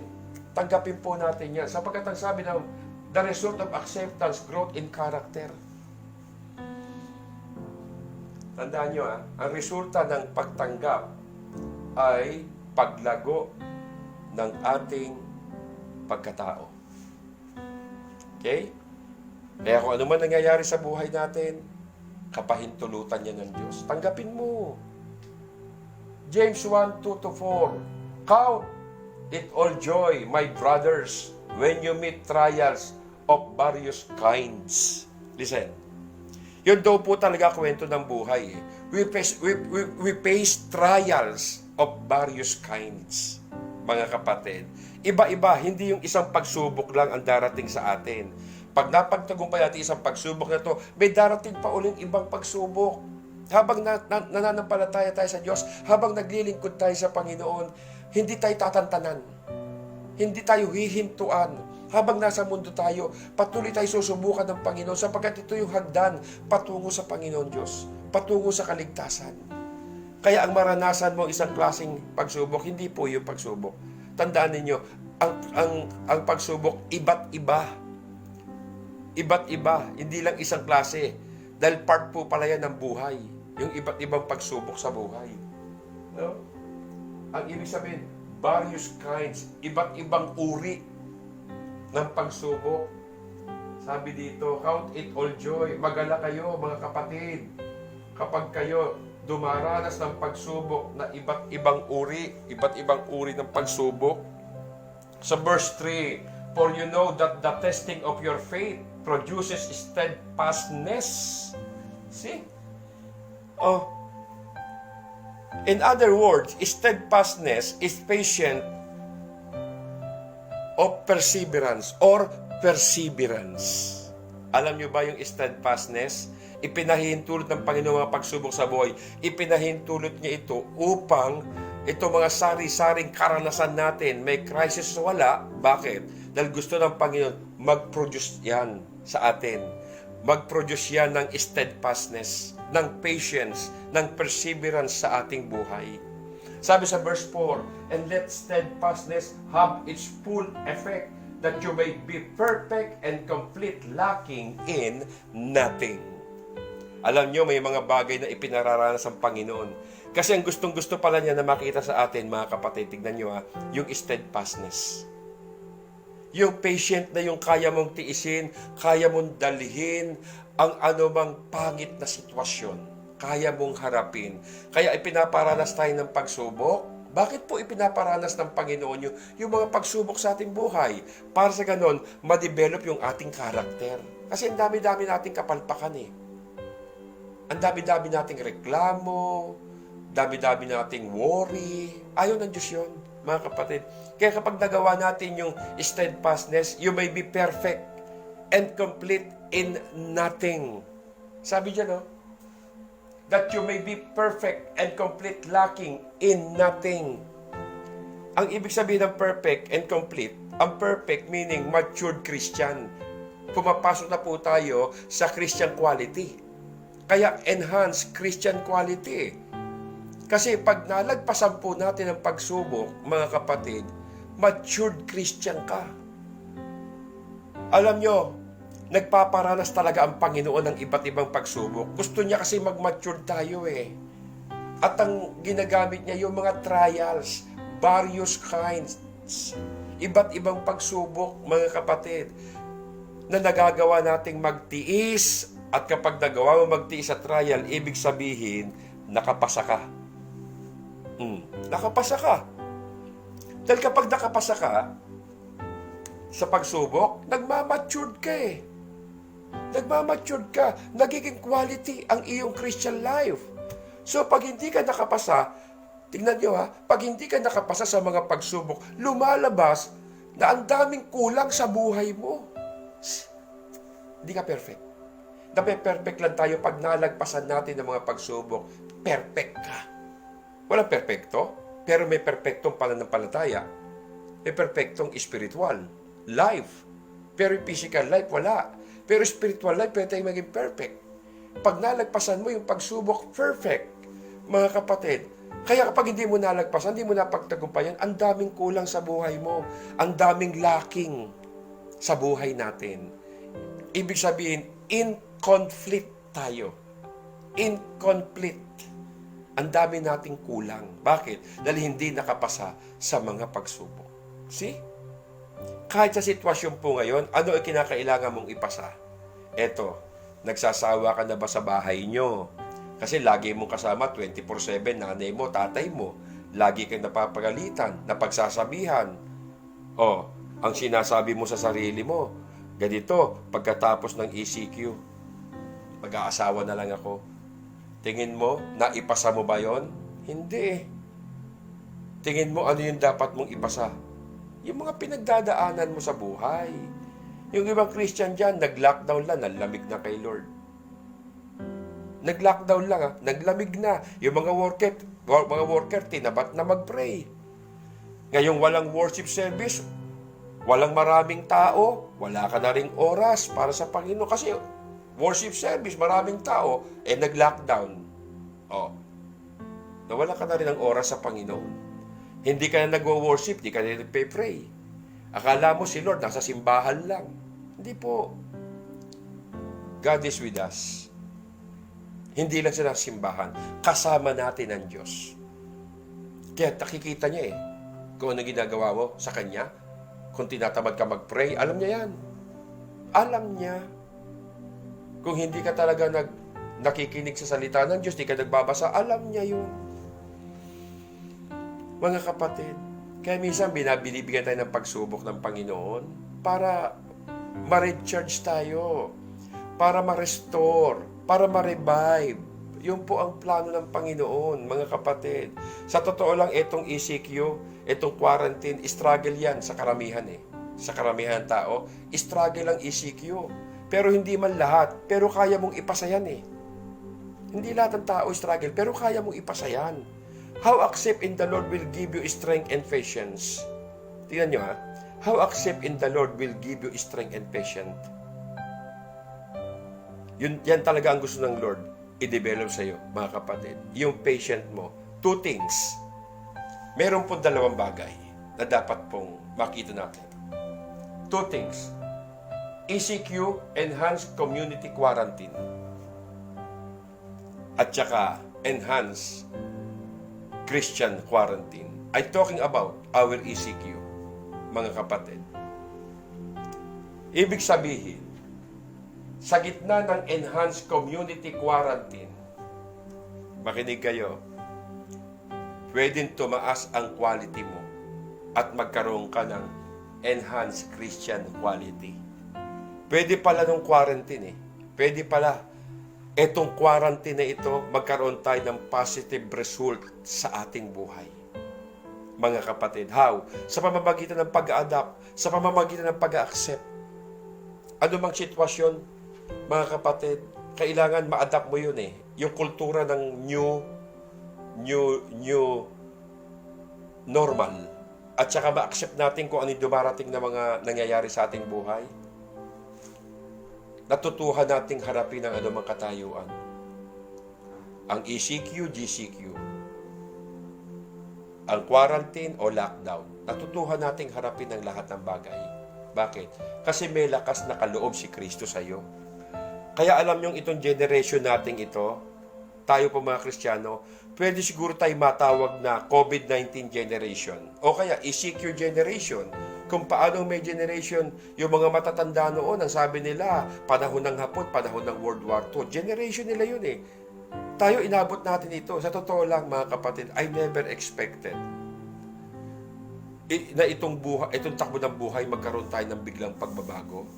tanggapin po natin yan. Sapagkat ang sabi ng the result of acceptance, growth in character. Tandaan nyo ang resulta ng pagtanggap ay paglago ng ating pagkatao. Okay? Kaya kung ano man nangyayari sa buhay natin, kapahintulutan niya ng Diyos. Tanggapin mo. James 1:2-4. Count it all joy, my brothers, when you meet trials of various kinds. Listen. Yun daw po talaga kwento ng buhay. We face trials of various kinds, mga kapatid. Iba-iba, hindi yung isang pagsubok lang ang darating sa atin. Pag napagtagumpay natin isang pagsubok na to, may darating pa uling ibang pagsubok. Habang nananampalataya tayo sa Diyos, habang naglilingkod tayo sa Panginoon, hindi tayo tatantanan. Hindi tayo hihintuan. Habang nasa mundo tayo, patuloy tayo susubukan ng Panginoon sapagkat ito yung hagdan patungo sa Panginoon Diyos, patungo sa kaligtasan. Kaya ang maranasan mo isang klaseng pagsubok, hindi po yung pagsubok. Tandaan ninyo, ang pagsubok iba't iba. Iba't iba, hindi lang isang klase. Dahil part po pala yan ng buhay. Yung iba't ibang pagsubok sa buhay. No? Ang ibig sabihin, various kinds, iba't ibang uri ng pagsubok. Sabi dito, count it all joy. Magala kayo, mga kapatid. Kapag kayo dumaranas ng pagsubok na iba't ibang uri ng pagsubok. Sa verse 3, for you know that the testing of your faith produces steadfastness. See? Oh. In other words, steadfastness is patient of perseverance or perseverance. Alam nyo ba yung steadfastness? Ipinahintulot ng Panginoon mga pagsubok sa buhay. Ipinahintulot niya ito upang ito mga sari-saring karanasan natin, may crisis wala. Bakit? Dahil gusto ng Panginoon mag-produce yan sa atin. Mag-produce yan ng steadfastness, ng patience, ng perseverance sa ating buhay. Sabi sa verse 4, and let steadfastness have its full effect, that you may be perfect and complete, lacking in nothing. Alam nyo, may mga bagay na ipinararanas ng Panginoon. Kasi ang gustong-gusto pala niya na makita sa atin, mga kapatid, tignan nyo yung steadfastness. Yung patient na yung kaya mong tiisin, kaya mong dalhin ang anumang pangit na sitwasyon. Kaya mong harapin. Kaya ipinaparanas tayo ng pagsubok. Bakit po ipinaparanas ng Panginoon yung mga pagsubok sa ating buhay? Para sa ganon, ma-develop yung ating karakter. Kasi ang dami-dami nating kapalpakan eh. Ang dami-dami nating reklamo, dami-dami nating worry. Ayaw ng Diyos yun, mga kapatid. Kaya kapag nagawa natin yung steadfastness, you may be perfect and complete in nothing. Sabi dyan, no? That you may be perfect and complete, lacking in nothing. Ang ibig sabihin ng perfect and complete, ang perfect meaning matured Christian. Pumapasok na po tayo sa Christian quality. Kaya enhanced Christian quality. Kasi pag nalagpasan po natin ang pagsubok, mga kapatid, matured Christian ka. Alam nyo, nagpaparanas talaga ang Panginoon ng iba't ibang pagsubok. Gusto niya kasi mag-mature tayo eh. At ang ginagamit niya yung mga trials, various kinds, iba't ibang pagsubok, mga kapatid, na nagagawa nating magtiis. At kapag nagawa mo magtiis sa trial, ibig sabihin, nakapasa ka. Nakapasa ka. Dahil kapag nakapasa ka sa pagsubok, nagmamatured ka eh. Nagmamatured ka. Nagiging quality ang iyong Christian life. So pag hindi ka nakapasa, tingnan nyo ha, pag hindi ka nakapasa sa mga pagsubok, lumalabas na ang daming kulang sa buhay mo. Hindi ka perfect. Perfect lang tayo pag nalagpasan natin ng mga pagsubok. Perfect ka. Walang perfecto, pero may perfectong pananampalataya. May perfectong spiritual life. Pero physical life, wala. Pero spiritual life, pwede tayong maging perfect. Pag nalagpasan mo yung pagsubok, perfect. Mga kapatid, kaya kapag hindi mo nalagpasan, hindi mo napagtagumpayan, ang daming kulang sa buhay mo. Ang daming lacking sa buhay natin. Ibig sabihin, incomplete tayo. Incomplete. Ang dami nating kulang. Bakit? Dahil hindi nakapasa sa mga pagsubok. See? Kahit sa sitwasyon po ngayon, ano ang kinakailangan mong ipasa? Eto, nagsasawa ka na ba sa bahay nyo? Kasi lagi mong kasama 24/7, nanay mo, tatay mo. Lagi kang napapagalitan, napagsasabihan. O, ang sinasabi mo sa sarili mo, ganito, pagkatapos ng ECQ, mag-aasawa na lang ako. Tingin mo, naipasa mo ba yon? Hindi eh. Tingin mo, ano yung dapat mong ipasa? Yung mga pinagdadaanan mo sa buhay. Yung ibang Christian dyan, nag-lockdown lang, nalamig na kay Lord. Nag-lockdown lang, naglamig na. Yung mga worker, tinabat na mag-pray. Ngayong walang worship service, walang maraming tao, wala ka na ring oras para sa Panginoon. Kasi worship service, maraming tao, nag-lockdown. Nawala ka na rin ng oras sa Panginoon. Hindi ka na nag-worship, hindi ka na nag-pray. Akala mo si Lord nasa simbahan lang. Hindi po. God is with us. Hindi lang siya nasa simbahan. Kasama natin ang Diyos. Kaya nakikita niya kung ano ginagawa mo sa Kanya. Kung tinatamad ka mag-pray, alam niya yan. Alam niya. Kung hindi ka talaga nakikinig sa salita ng Diyos, di ka nagbabasa, alam niya yun. Mga kapatid, kaya minsan binibigyan tayo ng pagsubok ng Panginoon para ma-recharge tayo, para ma-restore, para ma-revive. Yun po ang plano ng Panginoon, mga kapatid. Sa totoo lang, itong ECQ, itong quarantine, struggle yan sa karamihan Sa karamihan ng tao, struggle ang ECQ. Pero hindi man lahat, pero kaya mong ipasa yan Hindi lahat ng tao struggle, pero kaya mong ipasa yan. How accept in the Lord will give you strength and patience. Tingnan nyo How accept in the Lord will give you strength and patience. Yan talaga ang gusto ng Lord i-develop sa iyo, mga kapatid. Yung patient mo. Two things. Meron po dalawang bagay na dapat pong makita natin. Two things. ECQ, Enhanced Community Quarantine. At saka, Enhanced Christian Quarantine. I'm talking about our ECQ, mga kapatid. Ibig sabihin, sa gitna ng Enhanced Community Quarantine, makinig kayo, pwedeng tumaas ang quality mo at magkaroon ka ng Enhanced Christian Quality. Pwede pala nung quarantine Pwede pala Etong quarantine na ito, magkaroon tayo ng positive result sa ating buhay. Mga kapatid, how? Sa pamamagitan ng pag-adapt, sa pamamagitan ng pag-accept. Ano mang sitwasyon, mga kapatid, kailangan ma-adapt mo yun eh. Yung kultura ng new normal. At saka ma-accept natin kung ano yung dumarating na mga nangyayari sa ating buhay. Natutuhan nating harapin ang anumang katayuan. Ang ECQ, GCQ. Ang quarantine o lockdown. Natutuhan nating harapin ang lahat ng bagay. Bakit? Kasi may lakas na kaloob si Kristo sa iyo. Kaya alam nyo itong generation nating ito, tayo po mga Kristiyano, pwede siguro tayo matawag na COVID-19 generation. O kaya ECQ generation. Kung paano may generation, yung mga matatanda noon, ang sabi nila, panahon ng Hapon, panahon ng World War II. Generation nila yun eh. Tayo inabot natin ito. Sa totoo lang mga kapatid, I never expected na itong takbo ng buhay, magkaroon tayo ng biglang pagbabago.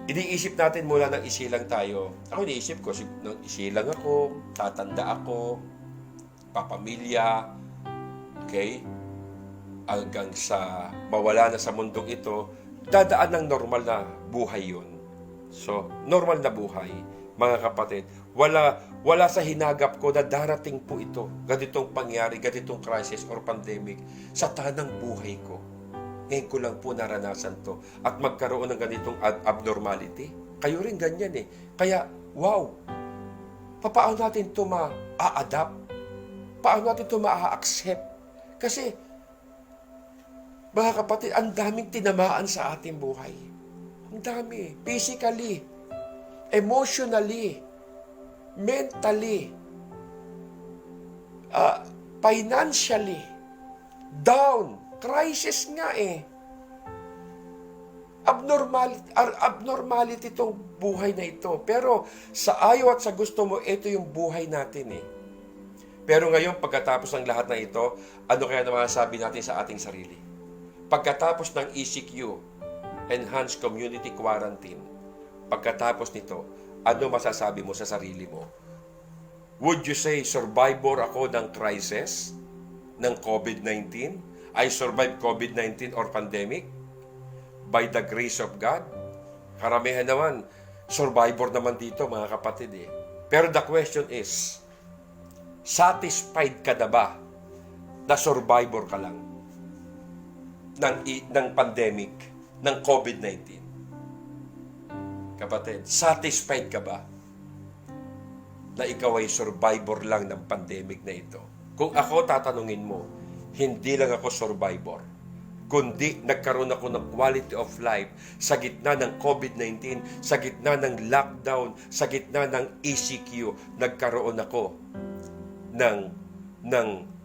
Iniisip natin mula nang isilang tayo. Ako iniisip ko, nang isilang ako, tatanda ako, papamilya, okay? Hanggang sa mawala na sa mundong ito, dadaan ng normal na buhay yun. So, normal na buhay, mga kapatid. Wala sa hinagap ko na darating po ito, ganitong pangyari, ganitong crisis or pandemic sa tanang buhay ko. Ngayon ko lang po naranasan to at magkaroon ng ganitong abnormality. Kayo rin ganyan eh. Kaya, wow! Paano natin ito ma-a-adapt? Paano natin ito ma-a-accept? Kasi, mga kapatid, ang daming tinamaan sa ating buhay. Ang dami. Physically, emotionally, mentally, financially, down. Crisis nga eh. Abnormality itong buhay na ito. Pero sa ayaw at sa gusto mo, ito yung buhay natin eh. Pero ngayon, pagkatapos ng lahat na ito, ano kaya naman sabi natin sa ating sarili? Pagkatapos ng ECQ, Enhanced Community Quarantine, pagkatapos nito, ano masasabi mo sa sarili mo? Would you say, survivor ako ng crisis, ng COVID-19? I survived COVID-19 or pandemic? By the grace of God? Karamihan naman, survivor naman dito mga kapatid eh. Pero the question is, satisfied ka na ba na survivor ka lang ng pandemic, ng COVID-19? Kapatid, satisfied ka ba na ikaw ay survivor lang ng pandemic na ito? Kung ako tatanungin mo, hindi lang ako survivor, kundi nagkaroon ako ng quality of life sa gitna ng COVID-19, sa gitna ng lockdown, sa gitna ng ECQ, nagkaroon ako ng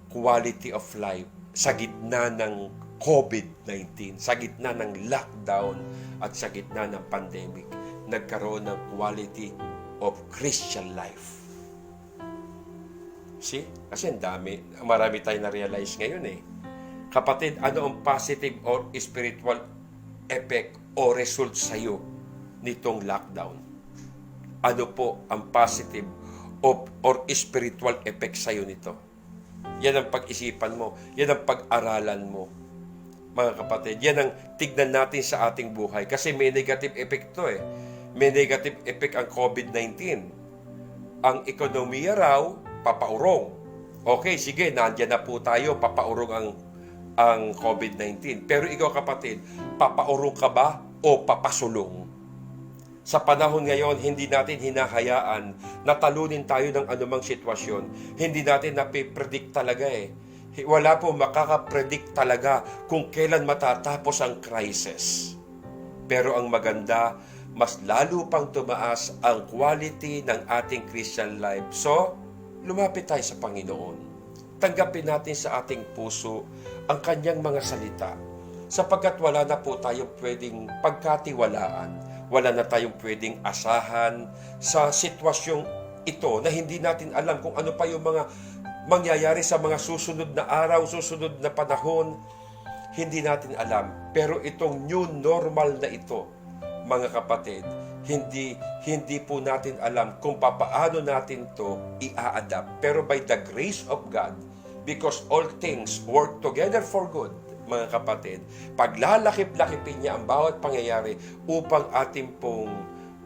quality of life sa gitna ng COVID-19, sa gitna ng lockdown at sa gitna ng pandemic, nagkaroon ng quality of Christian life. See? Kasi marami tayong na-realize ngayon eh. Kapatid, ano ang positive or spiritual effect o result sa iyo nitong lockdown? Ano po ang positive or spiritual effect sa iyo nito? Yan ang pag-isipan mo. Yan ang pag-aralan mo. Mga kapatid, yan ang tignan natin sa ating buhay. Kasi may negative effect to eh. May negative effect ang COVID-19. Ang ekonomiya raw, papaurong. Okay, sige, nandiyan na po tayo, papaurong ang COVID-19. Pero ikaw kapatid, papaurong ka ba o papasulong? Sa panahon ngayon, hindi natin hinahayaan na talunin tayo ng anumang sitwasyon. Hindi natin napipredict talaga eh. Wala po makakapredict talaga kung kailan matatapos ang crisis. Pero ang maganda, mas lalo pang tumaas ang quality ng ating Christian life. So, lumapit tayo sa Panginoon. Tanggapin natin sa ating puso ang kanyang mga salita. Sapagkat wala na po tayong pwedeng pagkatiwalaan. Wala na tayong pwedeng asahan sa sitwasyong ito na hindi natin alam kung ano pa yung mga mangyayari sa mga susunod na araw, susunod na panahon. Hindi natin alam. Pero itong new normal na ito, mga kapatid, Hindi po natin alam kung papaano natin to i-adapt. Pero by the grace of God, because all things work together for good, mga kapatid, paglalakip-lakipin niya ang bawat pangyayari upang ating pong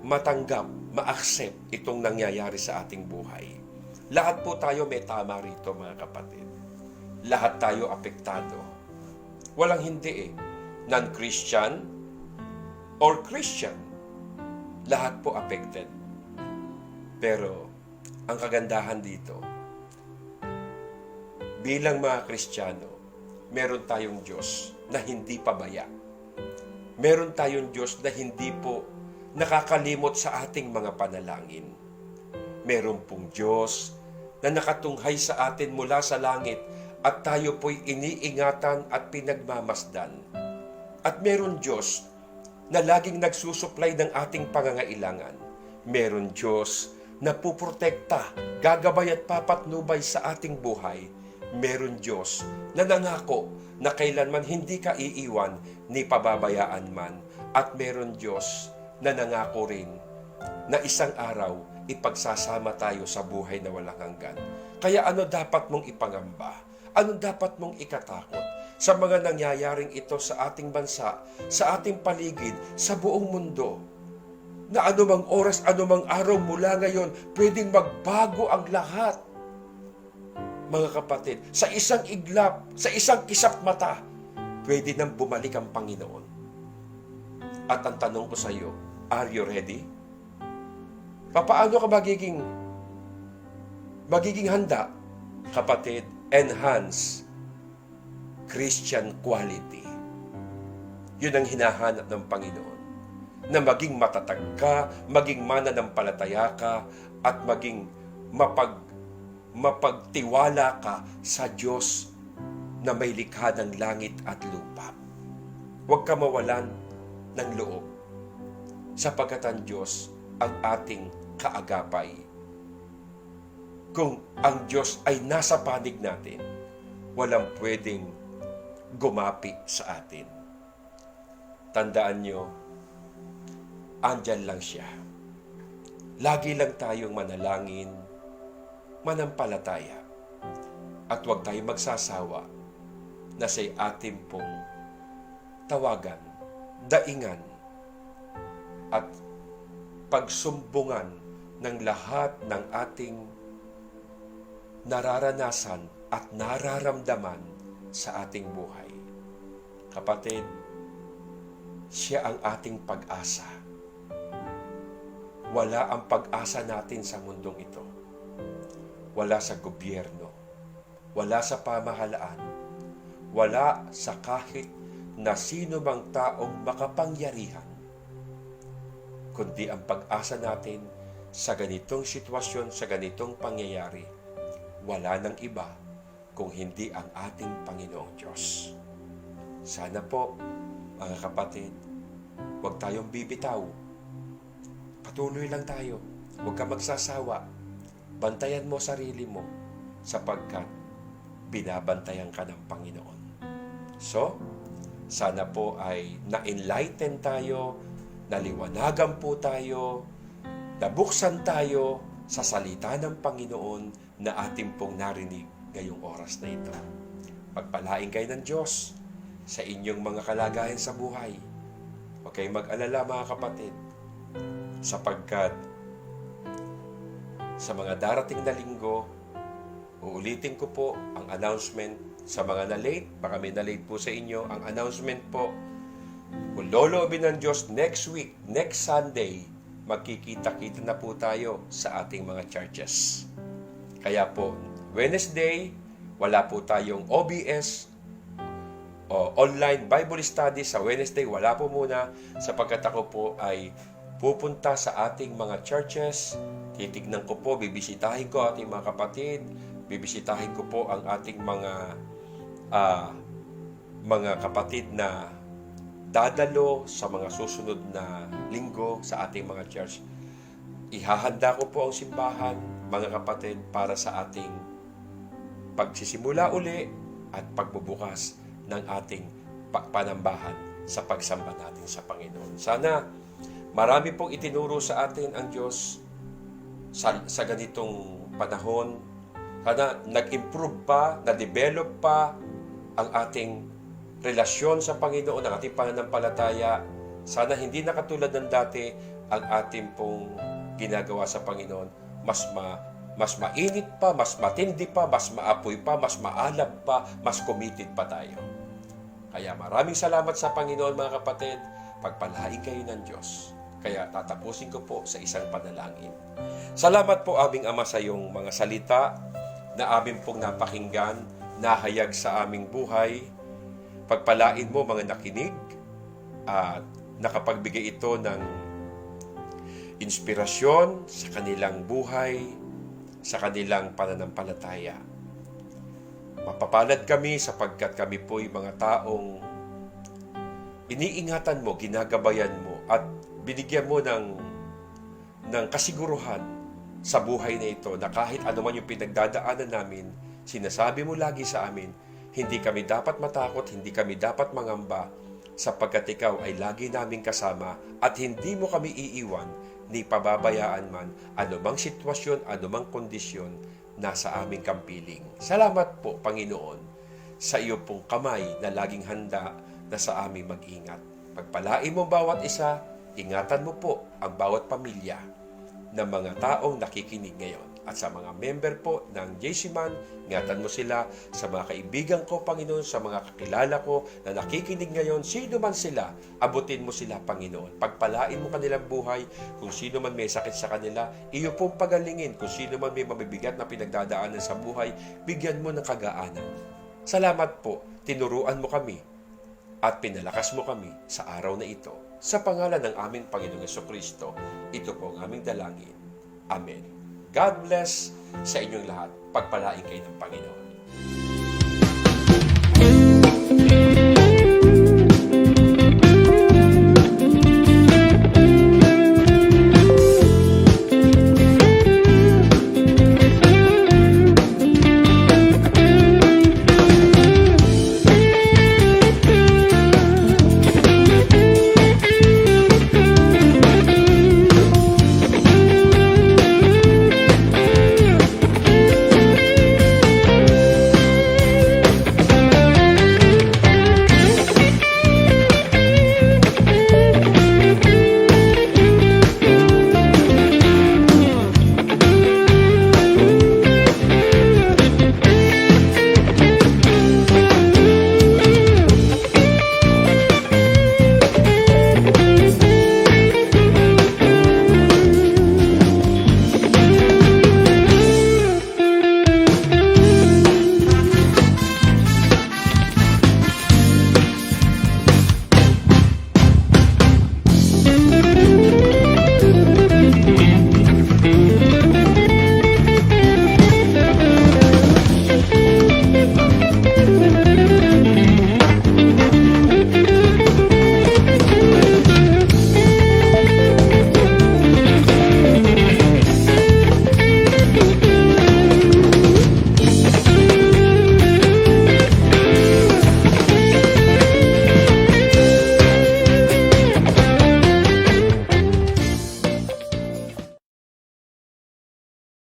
matanggap, ma-accept itong nangyayari sa ating buhay. Lahat po tayo may tama rito, mga kapatid. Lahat tayo apektado. Walang hindi eh. Non-Christian or Christian, lahat po affected. Pero, ang kagandahan dito, bilang mga Kristiyano, meron tayong Diyos na hindi pabaya. Meron tayong Diyos na hindi po nakakalimot sa ating mga panalangin. Meron pong Diyos na nakatunghay sa atin mula sa langit at tayo po'y iniingatan at pinagmamasdan. At meron Diyos na laging nagsusuplay ng ating pangangailangan. Meron Diyos na puprotekta, gagabay at papatnubay sa ating buhay. Meron Diyos na nangako na kailanman hindi ka iiwan ni pababayaan man. At meron Diyos na nangako rin na isang araw ipagsasama tayo sa buhay na walang hanggan. Kaya ano dapat mong ipangamba? Ano dapat mong ikatakot sa mga nangyayaring ito sa ating bansa, sa ating paligid, sa buong mundo? Na anumang oras, anumang araw mula ngayon, pwedeng magbago ang lahat. Mga kapatid, sa isang iglap, sa isang kisap mata, pwede nang bumalik ang Panginoon. At ang tanong ko sa iyo, are you ready? Paano ka magiging handa? Kapatid, enhance Christian quality. Yun ang hinahanap ng Panginoon. Na maging matatag ka, maging mananampalataya ka, at maging mapagtiwala ka sa Diyos na may likha ng langit at lupa. Huwag ka mawalan ng loob, sapagkat ang Diyos ang ating kaagapay. Kung ang Diyos ay nasa panig natin, walang pwedeng gumapi sa atin. Tandaan nyo, andyan lang siya. Lagi lang tayong manalangin, manampalataya, at huwag tayong magsasawa na siya'y ating pong tawagan, daingan, at pagsumbungan ng lahat ng ating nararanasan at nararamdaman sa ating buhay. Kapatid, siya ang ating pag-asa. Wala ang pag-asa natin sa mundong ito. Wala sa gobyerno, wala sa pamahalaan, wala sa kahit na sino mang taong makapangyarihan, kundi ang pag-asa natin sa ganitong sitwasyon, sa ganitong pangyayari, wala nang iba kung hindi ang ating Panginoong Diyos. Sana po, mga kapatid, huwag tayong bibitaw. Patuloy lang tayo. Huwag ka magsasawa. Bantayan mo sarili mo sapagkat binabantayan ka ng Panginoon. So, sana po ay na-enlighten tayo, naliwanagan po tayo, nabuksan tayo sa salita ng Panginoon na ating pong narinig ngayong oras na ito. Pagpalain kayo ng Diyos sa inyong mga kalagayan sa buhay. Huwag kayong mag-alala, mga kapatid, sapagkat sa mga darating na linggo, uulitin ko po ang announcement sa mga na-late. Baka may na-late po sa inyo. Ang announcement po, kung loloobin ng Diyos next week, next Sunday, magkikita-kita na po tayo sa ating mga churches. Kaya po, Wednesday, wala po tayong OBS o online Bible study sa Wednesday. Wala po muna sapagkat ako po ay pupunta sa ating mga churches. Titignan ko po, bibisitahin ko ating mga kapatid. Bibisitahin ko po ang ating mga kapatid na dadalo sa mga susunod na linggo sa ating mga church. Ihahanda ko po ang simbahan, mga kapatid, para sa ating pagsisimula uli at pagbubukas ng ating panambahan sa pagsamba natin sa Panginoon. Sana Marami pong itinuro sa atin ang Diyos sa ganitong panahon. Sana nag-improve pa, na-develop pa ang ating relasyon sa Panginoon, ang ating pananampalataya. Sana hindi na katulad ng dati ang ating pong ginagawa sa Panginoon. Mas mainit pa, mas matindi pa, mas maapoy pa, mas maalab pa, mas committed pa tayo. Kaya maraming salamat sa Panginoon mga kapatid. Pagpalain kayo ng Diyos. Kaya tatapusin ko po sa isang panalangin. Salamat po aming Ama sa iyong mga salita na amin pong napakinggan, nahayag sa aming buhay. Pagpalain mo mga nakinig at nakapagbigay ito ng inspirasyon sa kanilang buhay, sa kanilang pananampalataya. Mapapalad kami sapagkat kami po'y mga taong iniingatan mo, ginagabayan mo, at binigyan mo ng kasiguruhan sa buhay na ito na kahit anuman yung pinagdadaanan namin, sinasabi mo lagi sa amin, hindi kami dapat matakot, hindi kami dapat mangamba, sapagkat ikaw ay lagi naming kasama at hindi mo kami iiwan ni pababayaan man anumang sitwasyon, anumang kondisyon nasa aming kampiling. Salamat po, Panginoon, sa iyo pong kamay na laging handa na sa aming mag-ingat. Pagpalain mo bawat isa, ingatan mo po ang bawat pamilya ng mga taong nakikinig ngayon. At sa mga member po ng JC Man, ingatan mo sila, sa mga kaibigan ko, Panginoon, sa mga kakilala ko na nakikinig ngayon, sino man sila, abutin mo sila, Panginoon. Pagpalain mo kanilang buhay, kung sino man may sakit sa kanila, iyo pong pagalingin. Kung sino man may mabibigat na pinagdadaanan sa buhay, bigyan mo ng kagaanan. Salamat po, tinuruan mo kami at pinalakas mo kami sa araw na ito. Sa pangalan ng aming Panginoong Jesucristo, ito po ang aming dalangin. Amen. God bless sa inyong lahat. Pagpalain kayo ng Panginoon.